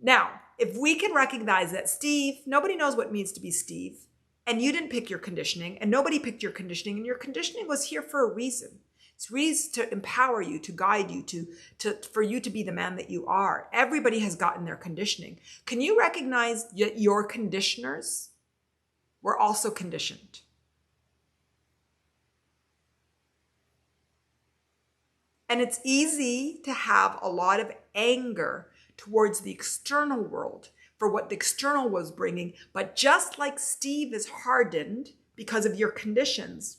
Now, if we can recognize that Steve, nobody knows what it means to be Steve, and you didn't pick your conditioning, and nobody picked your conditioning, and your conditioning was here for a reason. It's reason to empower you, to guide you, for you to be the man that you are. Everybody has gotten their conditioning. Can you recognize that your conditioners were also conditioned? And it's easy to have a lot of anger towards the external world for what the external was bringing. But just like Steve is hardened because of your conditions,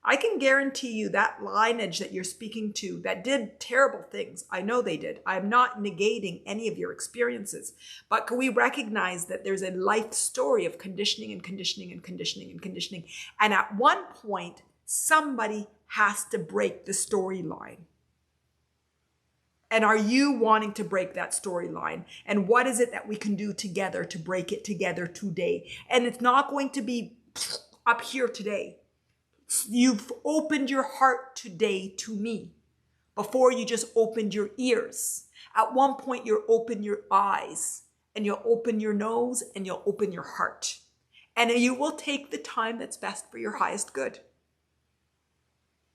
I can guarantee you that lineage that you're speaking to that did terrible things, I know they did. I'm not negating any of your experiences, but can we recognize that there's a life story of conditioning and conditioning and conditioning and conditioning? And at one point, somebody has to break the storyline. And are you wanting to break that storyline? And what is it that we can do together to break it together today? And it's not going to be up here today. You've opened your heart today to me. Before you just opened your ears. At one point you'll open your eyes and you'll open your nose and you'll open your heart. And you will take the time that's best for your highest good.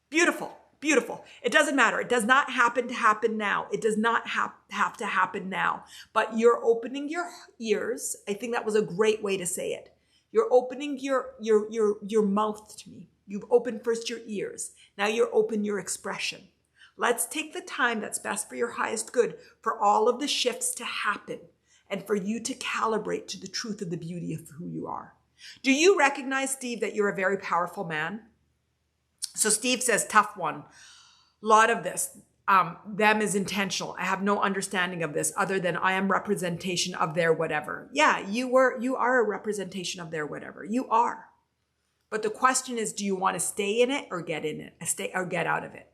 Beautiful, beautiful. It doesn't matter. It does not happen to happen now. It does not have to happen now. But you're opening your ears. I think that was a great way to say it. You're opening your mouth to me. You've opened first your ears. Now you're open your expression. Let's take the time that's best for your highest good for all of the shifts to happen and for you to calibrate to the truth of the beauty of who you are. Do you recognize, Steve, that you're a very powerful man? So Steve says, tough one. A lot of this, them is intentional. I have no understanding of this other than I am representation of their whatever. Yeah, you are a representation of their whatever. You are. But the question is, do you want to stay in it or get in it? Stay or get out of it?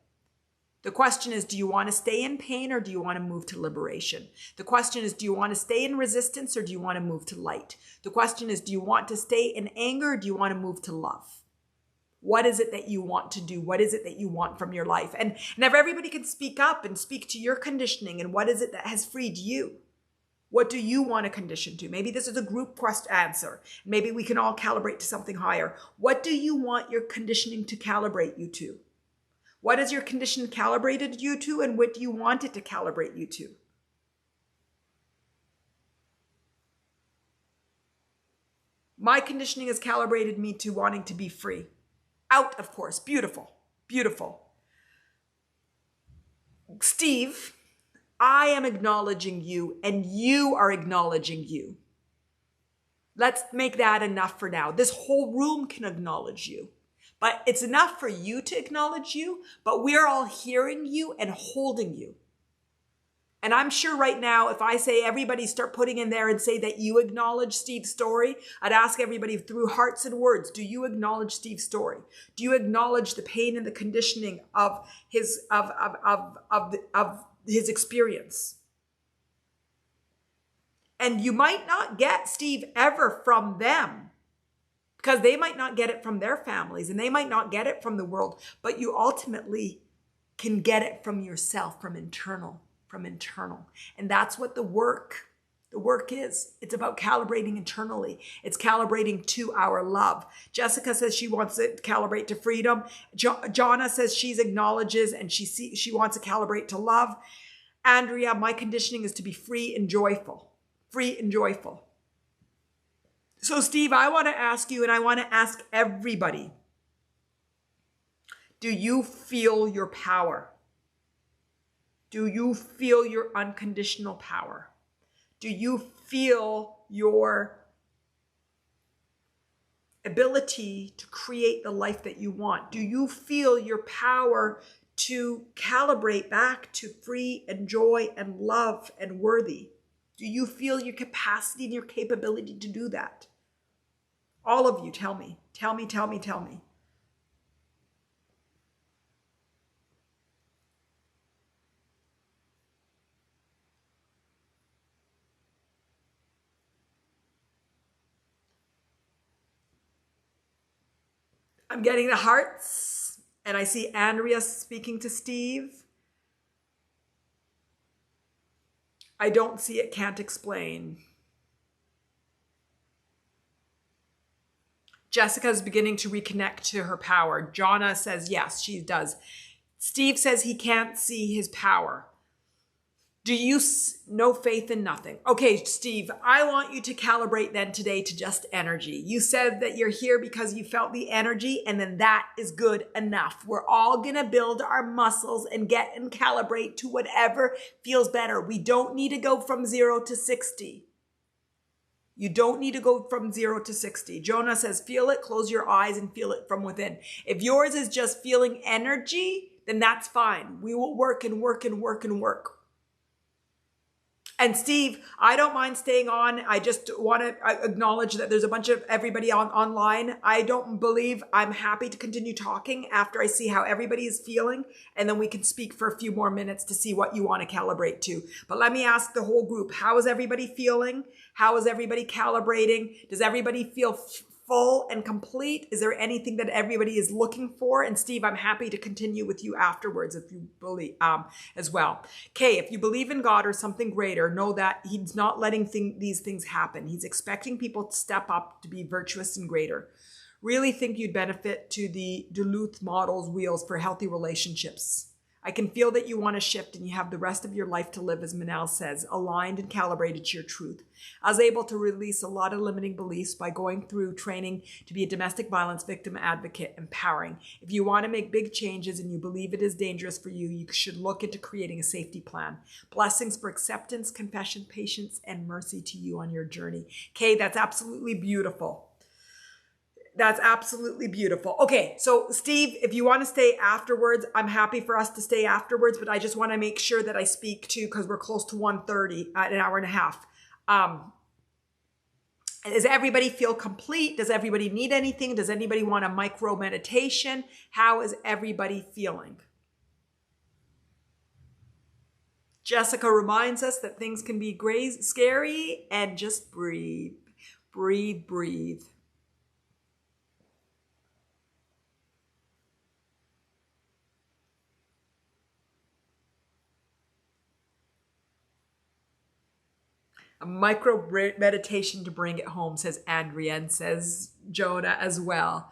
The question is, do you want to stay in pain or do you want to move to liberation? The question is, do you want to stay in resistance or do you want to move to light? The question is, do you want to stay in anger or do you want to move to love? What is it that you want to do? What is it that you want from your life? And if everybody can speak up and speak to your conditioning and what is it that has freed you? What do you want to condition to? Maybe this is a group quest answer. Maybe we can all calibrate to something higher. What do you want your conditioning to calibrate you to? What is your condition calibrated you to, and what do you want it to calibrate you to? My conditioning has calibrated me to wanting to be free. Out, of course. Beautiful. Beautiful. Steve, I am acknowledging you and you are acknowledging you. Let's make that enough for now. This whole room can acknowledge you. But it's enough for you to acknowledge you, but we're all hearing you and holding you. And I'm sure right now, if I say everybody start putting in there and say that you acknowledge Steve's story, I'd ask everybody through hearts and words, do you acknowledge Steve's story? Do you acknowledge the pain and the conditioning of his experience? And you might not get Steve ever from them because they might not get it from their families and they might not get it from the world, but you ultimately can get it from yourself, from internal. And that's what the work is. It's about calibrating internally. It's calibrating to our love. Jessica says she wants to calibrate to freedom. Jonna says she acknowledges and she wants to calibrate to love. Andrea, my conditioning is to be free and joyful. Free and joyful. So Steve, I want to ask you and I want to ask everybody, do you feel your power? Do you feel your unconditional power? Do you feel your ability to create the life that you want? Do you feel your power to calibrate back to free and joy and love and worthy? Do you feel your capacity and your capability to do that? All of you, tell me. Tell me. I'm getting the hearts, and I see Andrea speaking to Steve. I don't see it, can't explain. Jessica's beginning to reconnect to her power. Jonna says yes, she does. Steve says he can't see his power. Do you no faith in nothing? Okay, Steve, I want you to calibrate then today to just energy. You said that you're here because you felt the energy, and then that is good enough. We're all going to build our muscles and get and calibrate to whatever feels better. We don't need to go from 0 to 60. You don't need to go from 0 to 60. Jonah says, feel it, close your eyes and feel it from within. If yours is just feeling energy, then that's fine. We will work and work and work and work. And Steve, I don't mind staying on. I just want to acknowledge that there's a bunch of everybody online. I don't believe I'm happy to continue talking after I see how everybody is feeling. And then we can speak for a few more minutes to see what you want to calibrate to. But let me ask the whole group, how is everybody feeling? How is everybody calibrating? Does everybody feel full and complete? Is there anything that everybody is looking for? And Steve, I'm happy to continue with you afterwards if you believe as well. Okay, if you believe in God or something greater, know that he's not letting these things happen. He's expecting people to step up to be virtuous and greater. Really think you'd benefit to the Duluth Models Wheels for Healthy Relationships. I can feel that you want to shift and you have the rest of your life to live, as Manal says, aligned and calibrated to your truth. I was able to release a lot of limiting beliefs by going through training to be a domestic violence victim advocate, empowering. If you want to make big changes and you believe it is dangerous for you, you should look into creating a safety plan. Blessings for acceptance, confession, patience, and mercy to you on your journey. Okay, that's absolutely beautiful. That's absolutely beautiful. Okay, so Steve, if you want to stay afterwards, I'm happy for us to stay afterwards, but I just want to make sure that I speak to, because we're close to 1:30, an hour and a half. Does everybody feel complete? Does everybody need anything? Does anybody want a micro meditation? How is everybody feeling? Jessica reminds us that things can be scary, and just breathe, breathe, breathe. A micro meditation to bring it home, says Andrea, and says Jonah as well.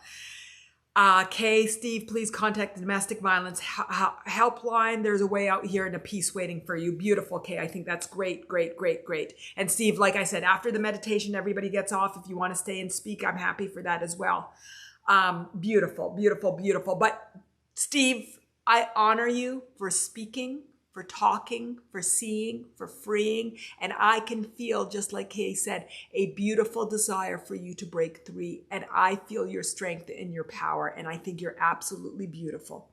Kay, Steve, please contact the domestic violence helpline. There's a way out here and a peace waiting for you. Beautiful, Kay. I think that's great, great, great, great. And Steve, like I said, after the meditation, everybody gets off. If you want to stay and speak, I'm happy for that as well. Beautiful, beautiful, beautiful. But Steve, I honor you for speaking, for talking, for seeing, for freeing. And I can feel, just like Kay said, a beautiful desire for you to break through. And I feel your strength and your power. And I think you're absolutely beautiful.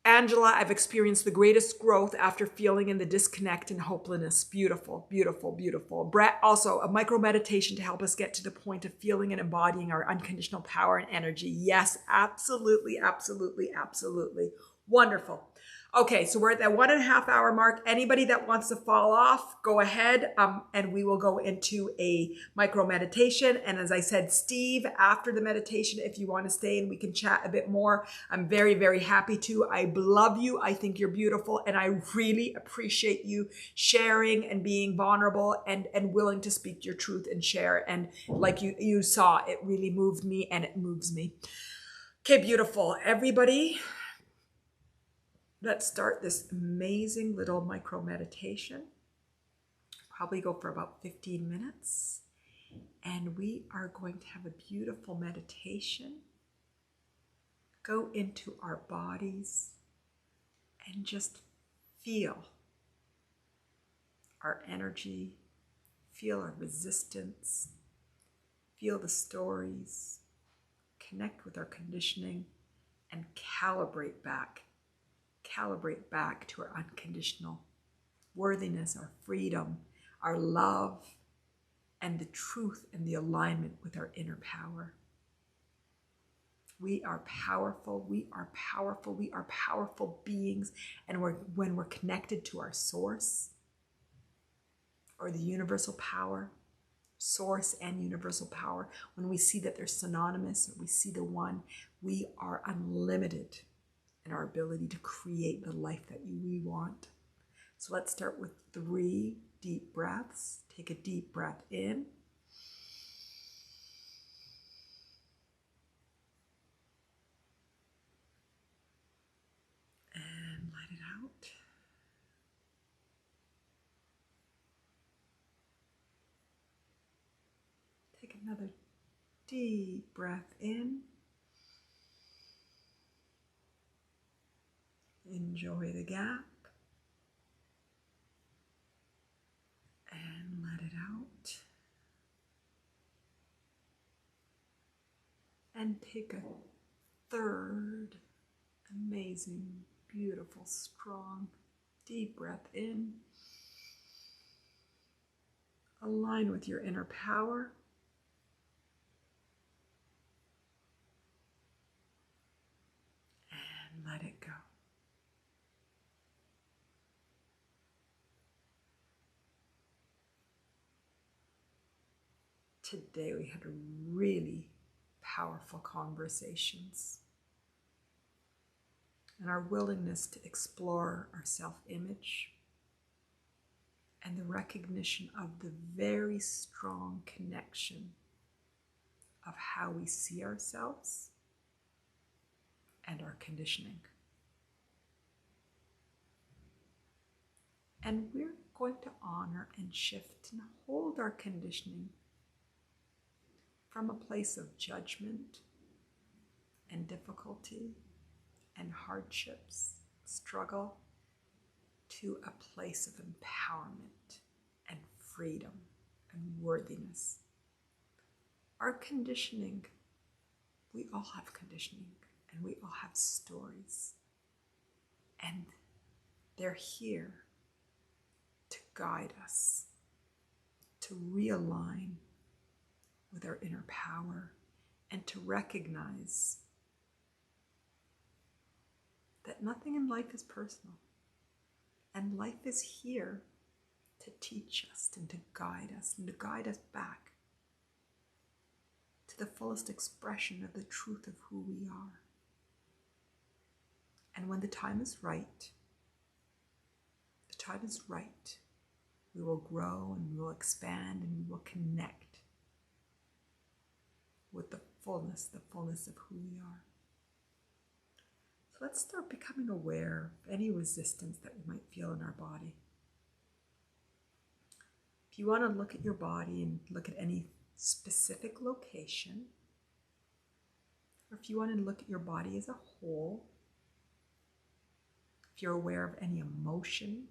Angela, I've experienced the greatest growth after feeling in the disconnect and hopelessness. Beautiful, beautiful, beautiful. Brett, also a micro meditation to help us get to the point of feeling and embodying our unconditional power and energy. Yes, absolutely, absolutely, absolutely. Wonderful. Okay, so we're at that 1.5 hour mark. Anybody that wants to fall off, go ahead, and we will go into a micro meditation. And as I said, Steve, after the meditation, if you want to stay and we can chat a bit more, I'm very, very happy to. I love you. I think you're beautiful. And I really appreciate you sharing and being vulnerable and willing to speak your truth and share. And like you saw, it really moved me and it moves me. Okay, beautiful. Everybody, let's start this amazing little micro meditation. Probably go for about 15 minutes. And we are going to have a beautiful meditation. Go into our bodies and just feel our energy, feel our resistance, feel the stories, connect with our conditioning, and calibrate back to our unconditional worthiness, our freedom, our love, and the truth and the alignment with our inner power. We are powerful. We are powerful. We are powerful beings. And when we're connected to our source or the universal power, source and universal power, when we see that they're synonymous, or we see the one, we are unlimited in our ability to create the life that we want. So let's start with 3 deep breaths. Take a deep breath in. And let it out. Take another deep breath in. Enjoy the gap. And let it out. And take a third amazing, beautiful, strong, deep breath in. Align with your inner power. And let it go. Today we had really powerful conversations. And our willingness to explore our self-image and the recognition of the very strong connection of how we see ourselves and our conditioning. And we're going to honor and shift and hold our conditioning from a place of judgment and difficulty and hardships, struggle, to a place of empowerment and freedom and worthiness. Our conditioning, we all have conditioning and we all have stories, and they're here to guide us, to realign with our inner power, and to recognize that nothing in life is personal, and life is here to teach us and to guide us back to the fullest expression of the truth of who we are. And when the time is right, we will grow and we will expand and we will connect with the fullness of who we are. So let's start becoming aware of any resistance that we might feel in our body. If you want to look at your body and look at any specific location, or if you want to look at your body as a whole, if you're aware of any emotion,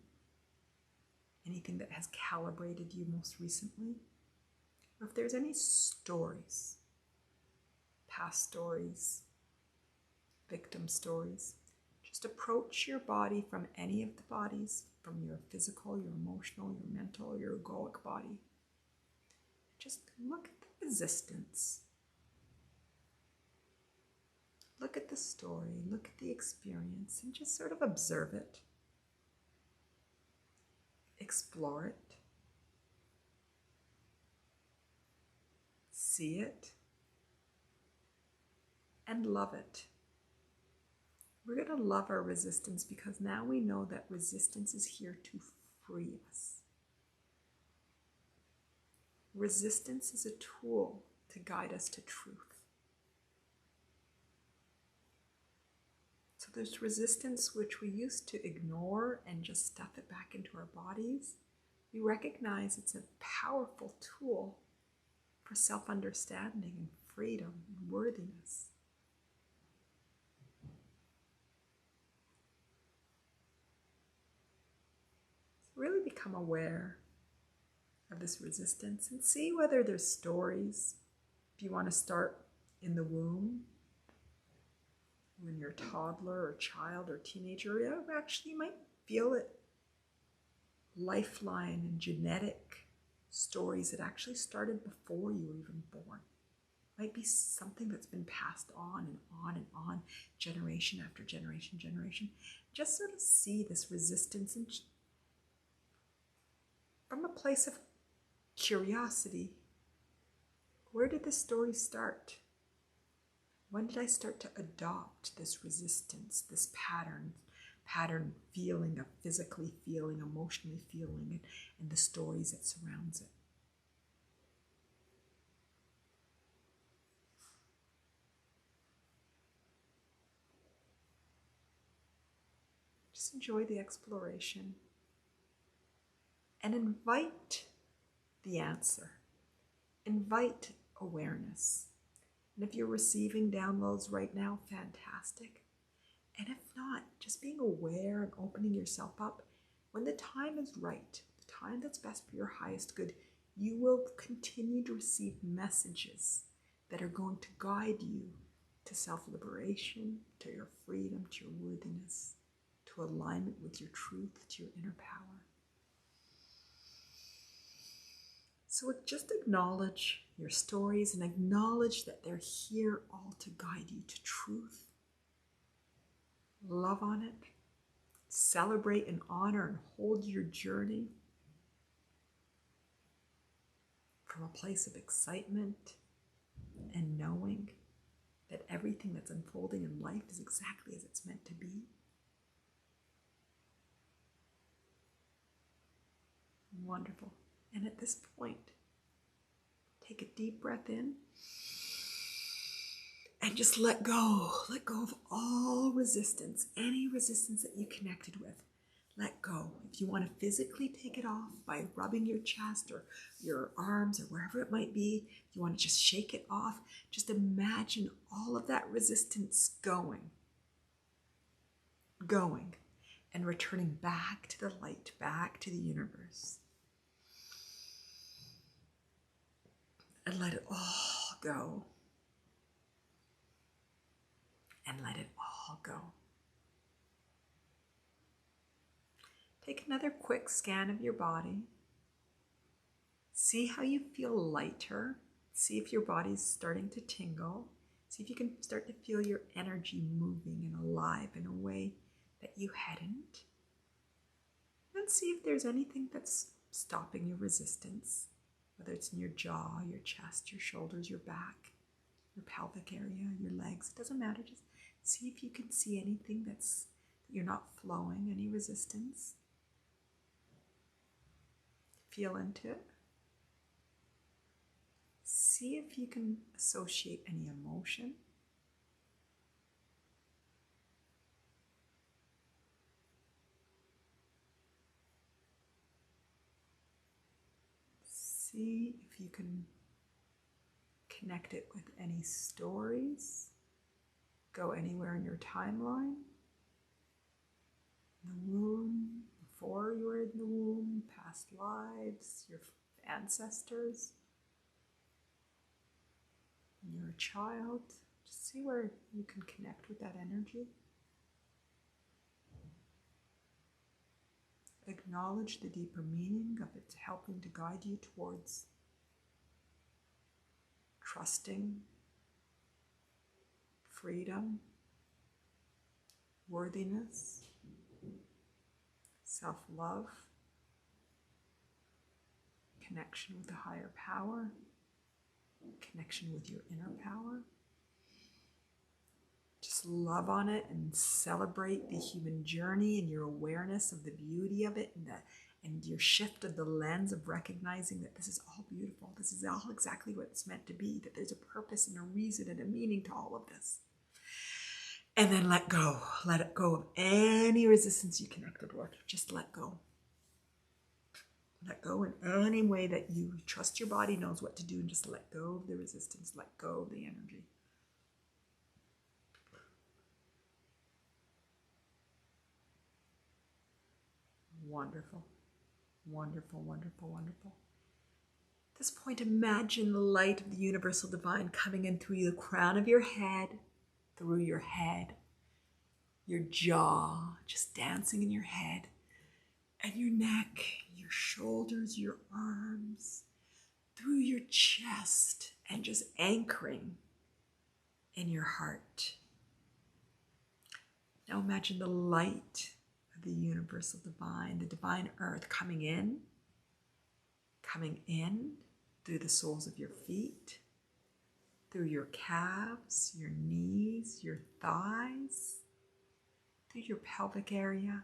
anything that has calibrated you most recently, or if there's any stories, past stories, victim stories, just approach your body from any of the bodies, from your physical, your emotional, your mental, your egoic body. Just look at the resistance. Look at the story, look at the experience, and just sort of observe it. Explore it. See it. And love it. We're going to love our resistance because now we know that resistance is here to free us. Resistance is a tool to guide us to truth. So there's resistance which we used to ignore and just stuff it back into our bodies. We recognize it's a powerful tool for self-understanding and freedom and worthiness. Really become aware of this resistance and see whether there's stories. If you want to start in the womb, when you're a toddler or child or teenager, you actually might feel it. Lifeline and genetic stories that actually started before you were even born. Might be something that's been passed on and on and on, generation after generation. Just sort of see this resistance and from a place of curiosity. Where did this story start? When did I start to adopt this resistance, this pattern feeling of physically feeling, emotionally feeling, and the stories that surrounds it? Just enjoy the exploration and invite the answer. Invite awareness. And if you're receiving downloads right now, fantastic. And if not, just being aware and opening yourself up. When the time is right, the time that's best for your highest good, you will continue to receive messages that are going to guide you to self-liberation, to your freedom, to your worthiness, to alignment with your truth, to your inner power. So just acknowledge your stories and acknowledge that they're here all to guide you to truth. Love on it. Celebrate and honor and hold your journey from a place of excitement and knowing that everything that's unfolding in life is exactly as it's meant to be. Wonderful. And at this point, take a deep breath in and just let go. Let go of all resistance, any resistance that you connected with. Let go. If you want to physically take it off by rubbing your chest or your arms or wherever it might be, if you want to just shake it off, just imagine all of that resistance going, and returning back to the light, back to the universe. And let it all go. And let it all go. Take another quick scan of your body. See how you feel lighter. See if your body's starting to tingle. See if you can start to feel your energy moving and alive in a way that you hadn't. And see if there's anything that's stopping your resistance. Whether it's in your jaw, your chest, your shoulders, your back, your pelvic area, your legs, it doesn't matter. Just see if you can see anything that you're not flowing, any resistance. Feel into it. See if you can associate any emotion. See if you can connect it with any stories. Go anywhere in your timeline. In the womb, before you were in the womb, past lives, your ancestors. When you're a child, just see where you can connect with that energy. Acknowledge the deeper meaning of it helping to guide you towards trusting, freedom, worthiness, self-love, connection with a higher power, connection with your inner power. Just love on it and celebrate the human journey and your awareness of the beauty of it and your shift of the lens of recognizing that this is all beautiful. This is all exactly what it's meant to be, that there's a purpose and a reason and a meaning to all of this. And then let go. Let it go of any resistance you connected with. Just let go. Let go in any way that you trust your body knows what to do, and just let go of the resistance. Let go of the energy. Wonderful, wonderful, wonderful, wonderful. At this point, imagine the light of the universal divine coming in through the crown of your head, through your head, your jaw, just dancing in your head, and your neck, your shoulders, your arms, through your chest, and just anchoring in your heart. Now imagine the light the universal divine, the divine earth coming in through the soles of your feet, through your calves, your knees, your thighs, through your pelvic area,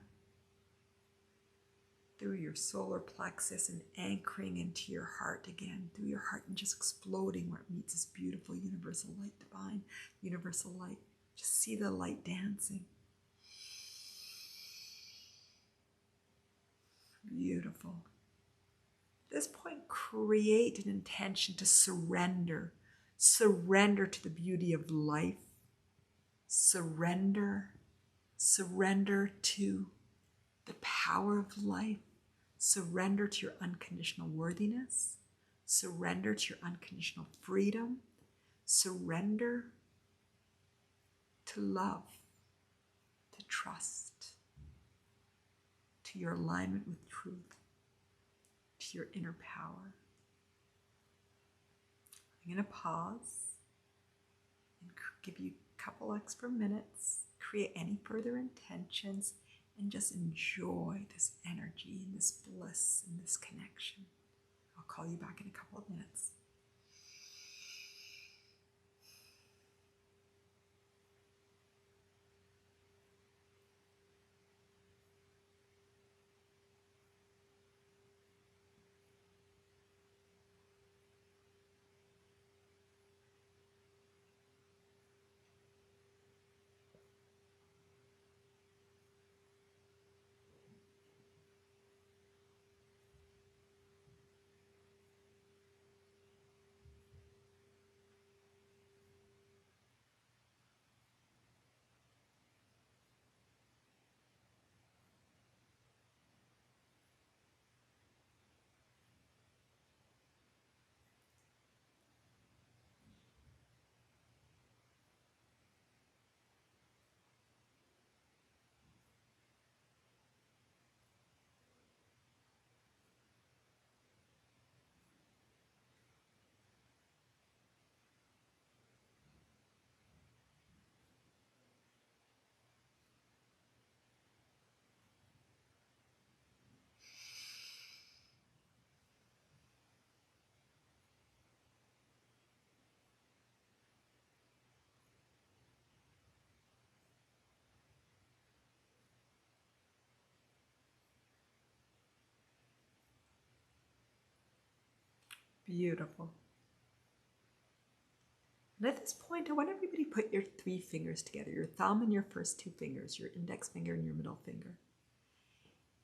through your solar plexus, and anchoring into your heart again, through your heart, and just exploding where it meets this beautiful universal light, divine universal light. Just see the light dancing. Beautiful. At this point, create an intention to surrender. Surrender to the beauty of life. Surrender. Surrender to the power of life. Surrender to your unconditional worthiness. Surrender to your unconditional freedom. surrender to love, to trust, to your alignment with truth, to your inner power. I'm going to pause and give you a couple extra minutes, create any further intentions, and just enjoy this energy and this bliss and this connection. I'll call you back in a couple of minutes. Beautiful. And at this point, I want everybody to put your 3 fingers together, your thumb and your first 2 fingers, your index finger and your middle finger.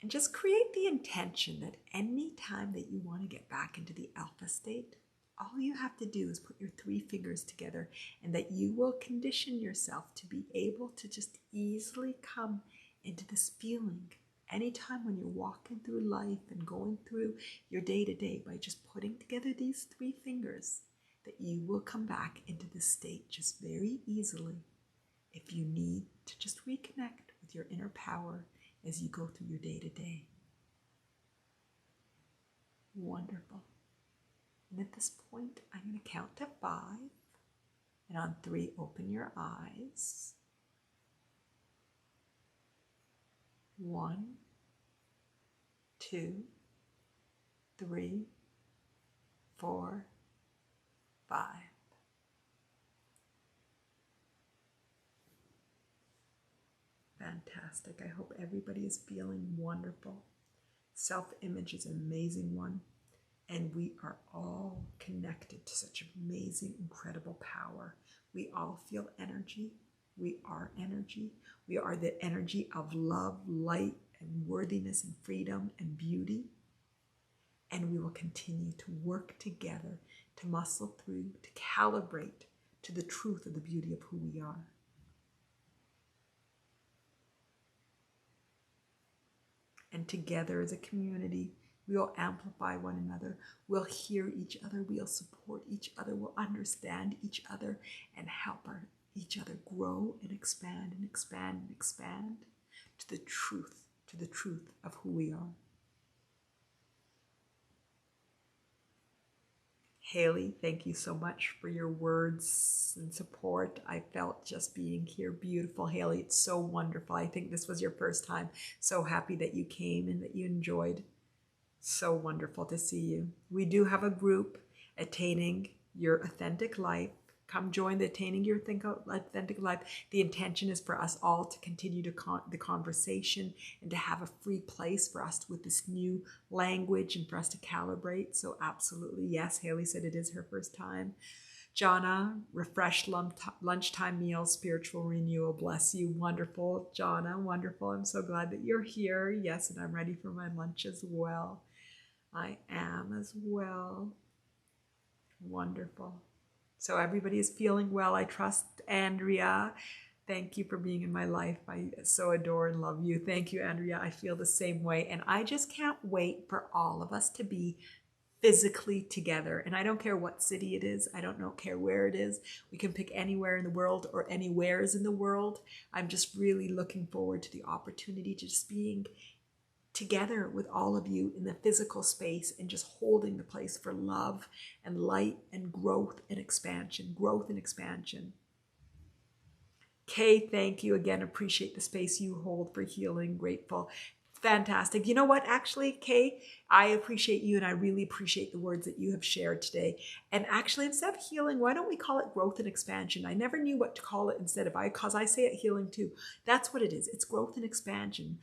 And just create the intention that any time that you want to get back into the alpha state, all you have to do is put your 3 fingers together, and that you will condition yourself to be able to just easily come into this feeling anytime when you're walking through life and going through your day-to-day, by just putting together these 3 fingers, that you will come back into this state just very easily if you need to just reconnect with your inner power as you go through your day-to-day. Wonderful. And at this point, I'm going to count to 5. And on 3, open your eyes. 1, 2, 3, 4, 5. Fantastic. I hope everybody is feeling wonderful. Self-image is an amazing one, and we are all connected to such amazing, incredible power. We all feel energy. We are energy. We are the energy of love, light, and worthiness, and freedom, and beauty. And we will continue to work together to muscle through, to calibrate to the truth of the beauty of who we are. And together as a community, we will amplify one another. We'll hear each other. We'll support each other. We'll understand each other and help each other grow and expand and expand and expand to the truth of who we are. Haley, thank you so much for your words and support. I felt just being here beautiful. Haley, it's so wonderful. I think this was your first time. So happy that you came and that you enjoyed. So wonderful to see you. We do have a group, Attaining Your Authentic Life. Come join the Attaining Your Authentic Life. The intention is for us all to continue the conversation and to have a free place for us with this new language and for us to calibrate. So absolutely, yes, Haley said it is her first time. Jonna, refreshed lunchtime meal, spiritual renewal. Bless you. Wonderful, Jonna, wonderful. I'm so glad that you're here. Yes, and I'm ready for my lunch as well. I am as well. Wonderful. So everybody is feeling well. I trust. Andrea, thank you for being in my life. I so adore and love you. Thank you, Andrea. I feel the same way. And I just can't wait for all of us to be physically together. And I don't care what city it is. I don't care where it is. We can pick anywhere in the world or anywheres in the world. I'm just really looking forward to the opportunity to just being together with all of you in the physical space and just holding the place for love and light and growth and expansion, growth and expansion. Kay, thank you again. Appreciate the space you hold for healing. Grateful. Fantastic. You know what? Actually, Kay, I appreciate you and I really appreciate the words that you have shared today. And actually, instead of healing, why don't we call it growth and expansion? I never knew what to call it instead of because I say it healing too. That's what it is. It's growth and expansion.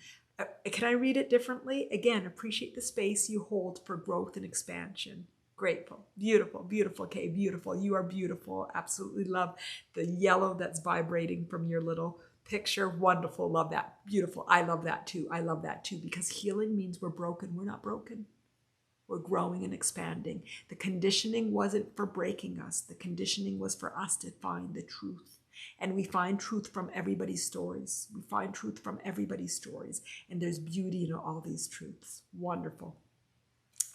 Can I read it differently? Again, appreciate the space you hold for growth and expansion. Grateful. Beautiful, beautiful, Kay, beautiful. You are beautiful. Absolutely love the yellow that's vibrating from your little picture. Wonderful. Love that. Beautiful. I love that too. I love that too, because healing means we're broken. We're not broken. We're growing and expanding. The conditioning wasn't for breaking us. The conditioning was for us to find the truth. And we find truth from everybody's stories. We find truth from everybody's stories. And there's beauty in all these truths. Wonderful.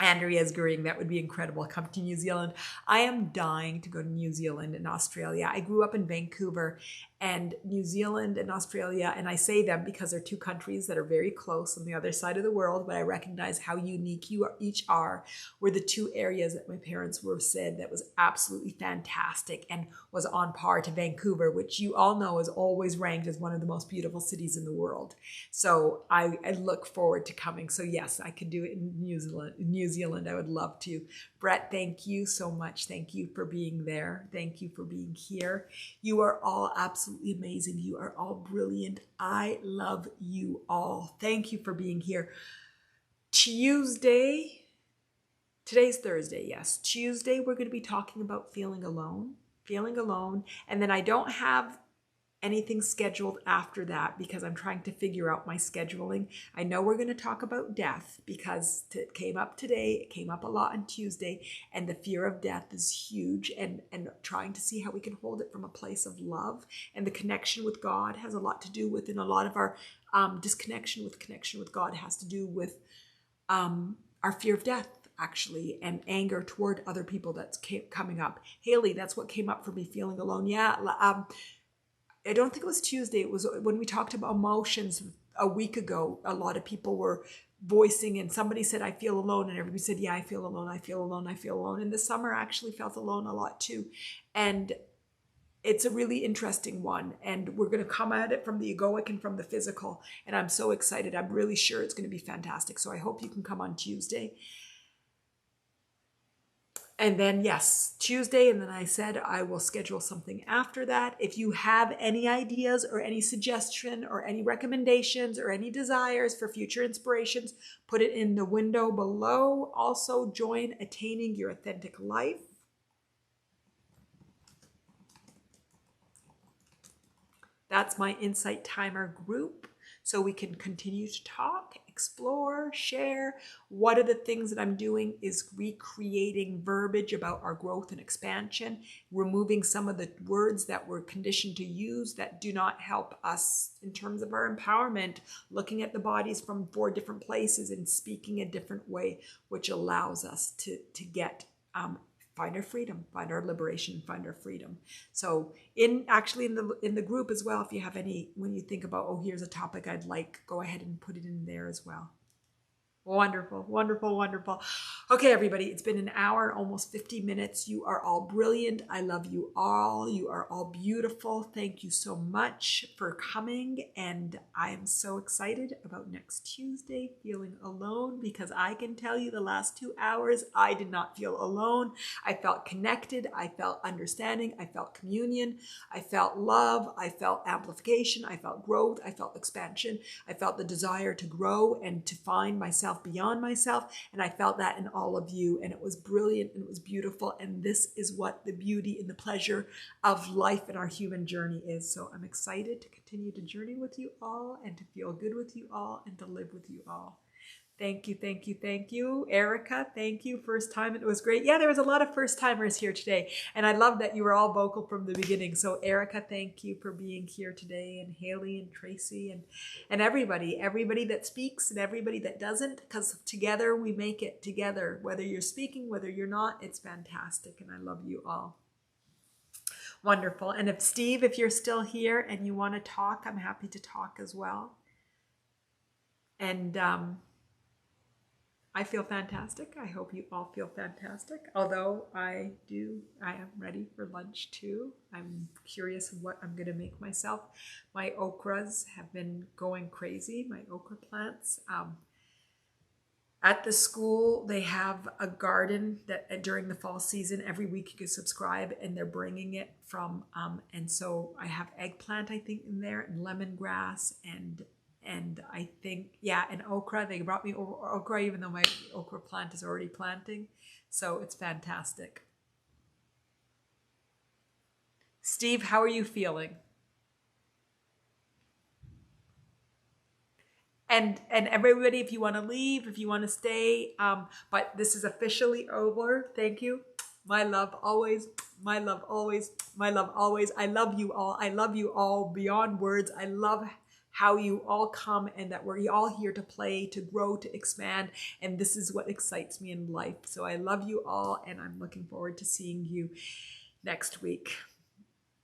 Andrea's agreeing that would be incredible. Come to New Zealand. I am dying to go to New Zealand and Australia. I grew up in Vancouver, and New Zealand and Australia, and I say them because they're two countries that are very close on the other side of the world, but I recognize how unique you each are, were the two areas that my parents were said that was absolutely fantastic and was on par to Vancouver, which you all know is always ranked as one of the most beautiful cities in the world. So I look forward to coming. So yes, I could do it in New Zealand. I would love to. Brett, thank you so much. Thank you for being there. Thank you for being here. You are all absolutely amazing. You are all brilliant. I love you all. Thank you for being here. Tuesday, today's Thursday, yes. Tuesday, we're going to be talking about feeling alone. And then I don't have anything scheduled after that because I'm trying to figure out my scheduling. I know we're going to talk about death because it came up today. It came up a lot on Tuesday, and the fear of death is huge, and trying to see how we can hold it from a place of love. And the connection with God has a lot to do with, and a lot of our disconnection with connection with God has to do with our fear of death, actually, and anger toward other people that's coming up. Haley, that's what came up for me, feeling alone. Yeah, I don't think it was Tuesday. It was when we talked about emotions a week ago. A lot of people were voicing, and somebody said, I feel alone. And everybody said, yeah, I feel alone. I feel alone. I feel alone. And this summer I actually felt alone a lot too. And it's a really interesting one. And we're going to come at it from the egoic and from the physical. And I'm so excited. I'm really sure it's going to be fantastic. So I hope you can come on Tuesday. And then, yes, Tuesday, and then I said I will schedule something after that. If you have any ideas or any suggestion or any recommendations or any desires for future inspirations, put it in the window below. Also, join Attaining Your Authentic Life. That's my InsightTimer group. So we can continue to talk, explore, share. One of the things that I'm doing is recreating verbiage about our growth and expansion, removing some of the words that we're conditioned to use that do not help us in terms of our empowerment, looking at the bodies from 4 different places and speaking a different way, which allows us to get find our freedom, find our liberation, find our freedom. So in the group as well, if you have any, when you think about, oh, here's a topic I'd like, go ahead and put it in there as well. Wonderful, wonderful, wonderful. Okay, everybody, it's been an hour, almost 50 minutes. You are all brilliant. I love you all. You are all beautiful. Thank you so much for coming. And I am so excited about next Tuesday, feeling alone, because I can tell you the last 2 hours, I did not feel alone. I felt connected. I felt understanding. I felt communion. I felt love. I felt amplification. I felt growth. I felt expansion. I felt the desire to grow and to find myself beyond myself, and I felt that in all of you, and it was brilliant and it was beautiful, and this is what the beauty and the pleasure of life and our human journey is. So I'm excited to continue to journey with you all and to feel good with you all and to live with you all. Thank you, thank you, thank you. Erica, thank you. First time, it was great. Yeah, there was a lot of first timers here today. And I love that you were all vocal from the beginning. So Erica, thank you for being here today. And Haley and Tracy and everybody that speaks and everybody that doesn't, because together we make it together. Whether you're speaking, whether you're not, it's fantastic. And I love you all. Wonderful. And if Steve, if you're still here and you want to talk, I'm happy to talk as well. And, I feel fantastic. I hope you all feel fantastic. Although I am ready for lunch too. I'm curious what I'm going to make myself. My okras have been going crazy, my okra plants. At the school, they have a garden that during the fall season, every week you can subscribe and they're bringing it from, and so I have eggplant, I think, in there, and lemongrass, and I think, yeah, and okra. They brought me okra, even though my okra plant is already planting. So it's fantastic. Steve, how are you feeling? And everybody, if you want to leave, if you want to stay, but this is officially over. Thank you. My love always, my love always, my love always. I love you all. I love you all beyond words. I love how you all come and that we're all here to play, to grow, to expand. And this is what excites me in life. So I love you all and I'm looking forward to seeing you next week.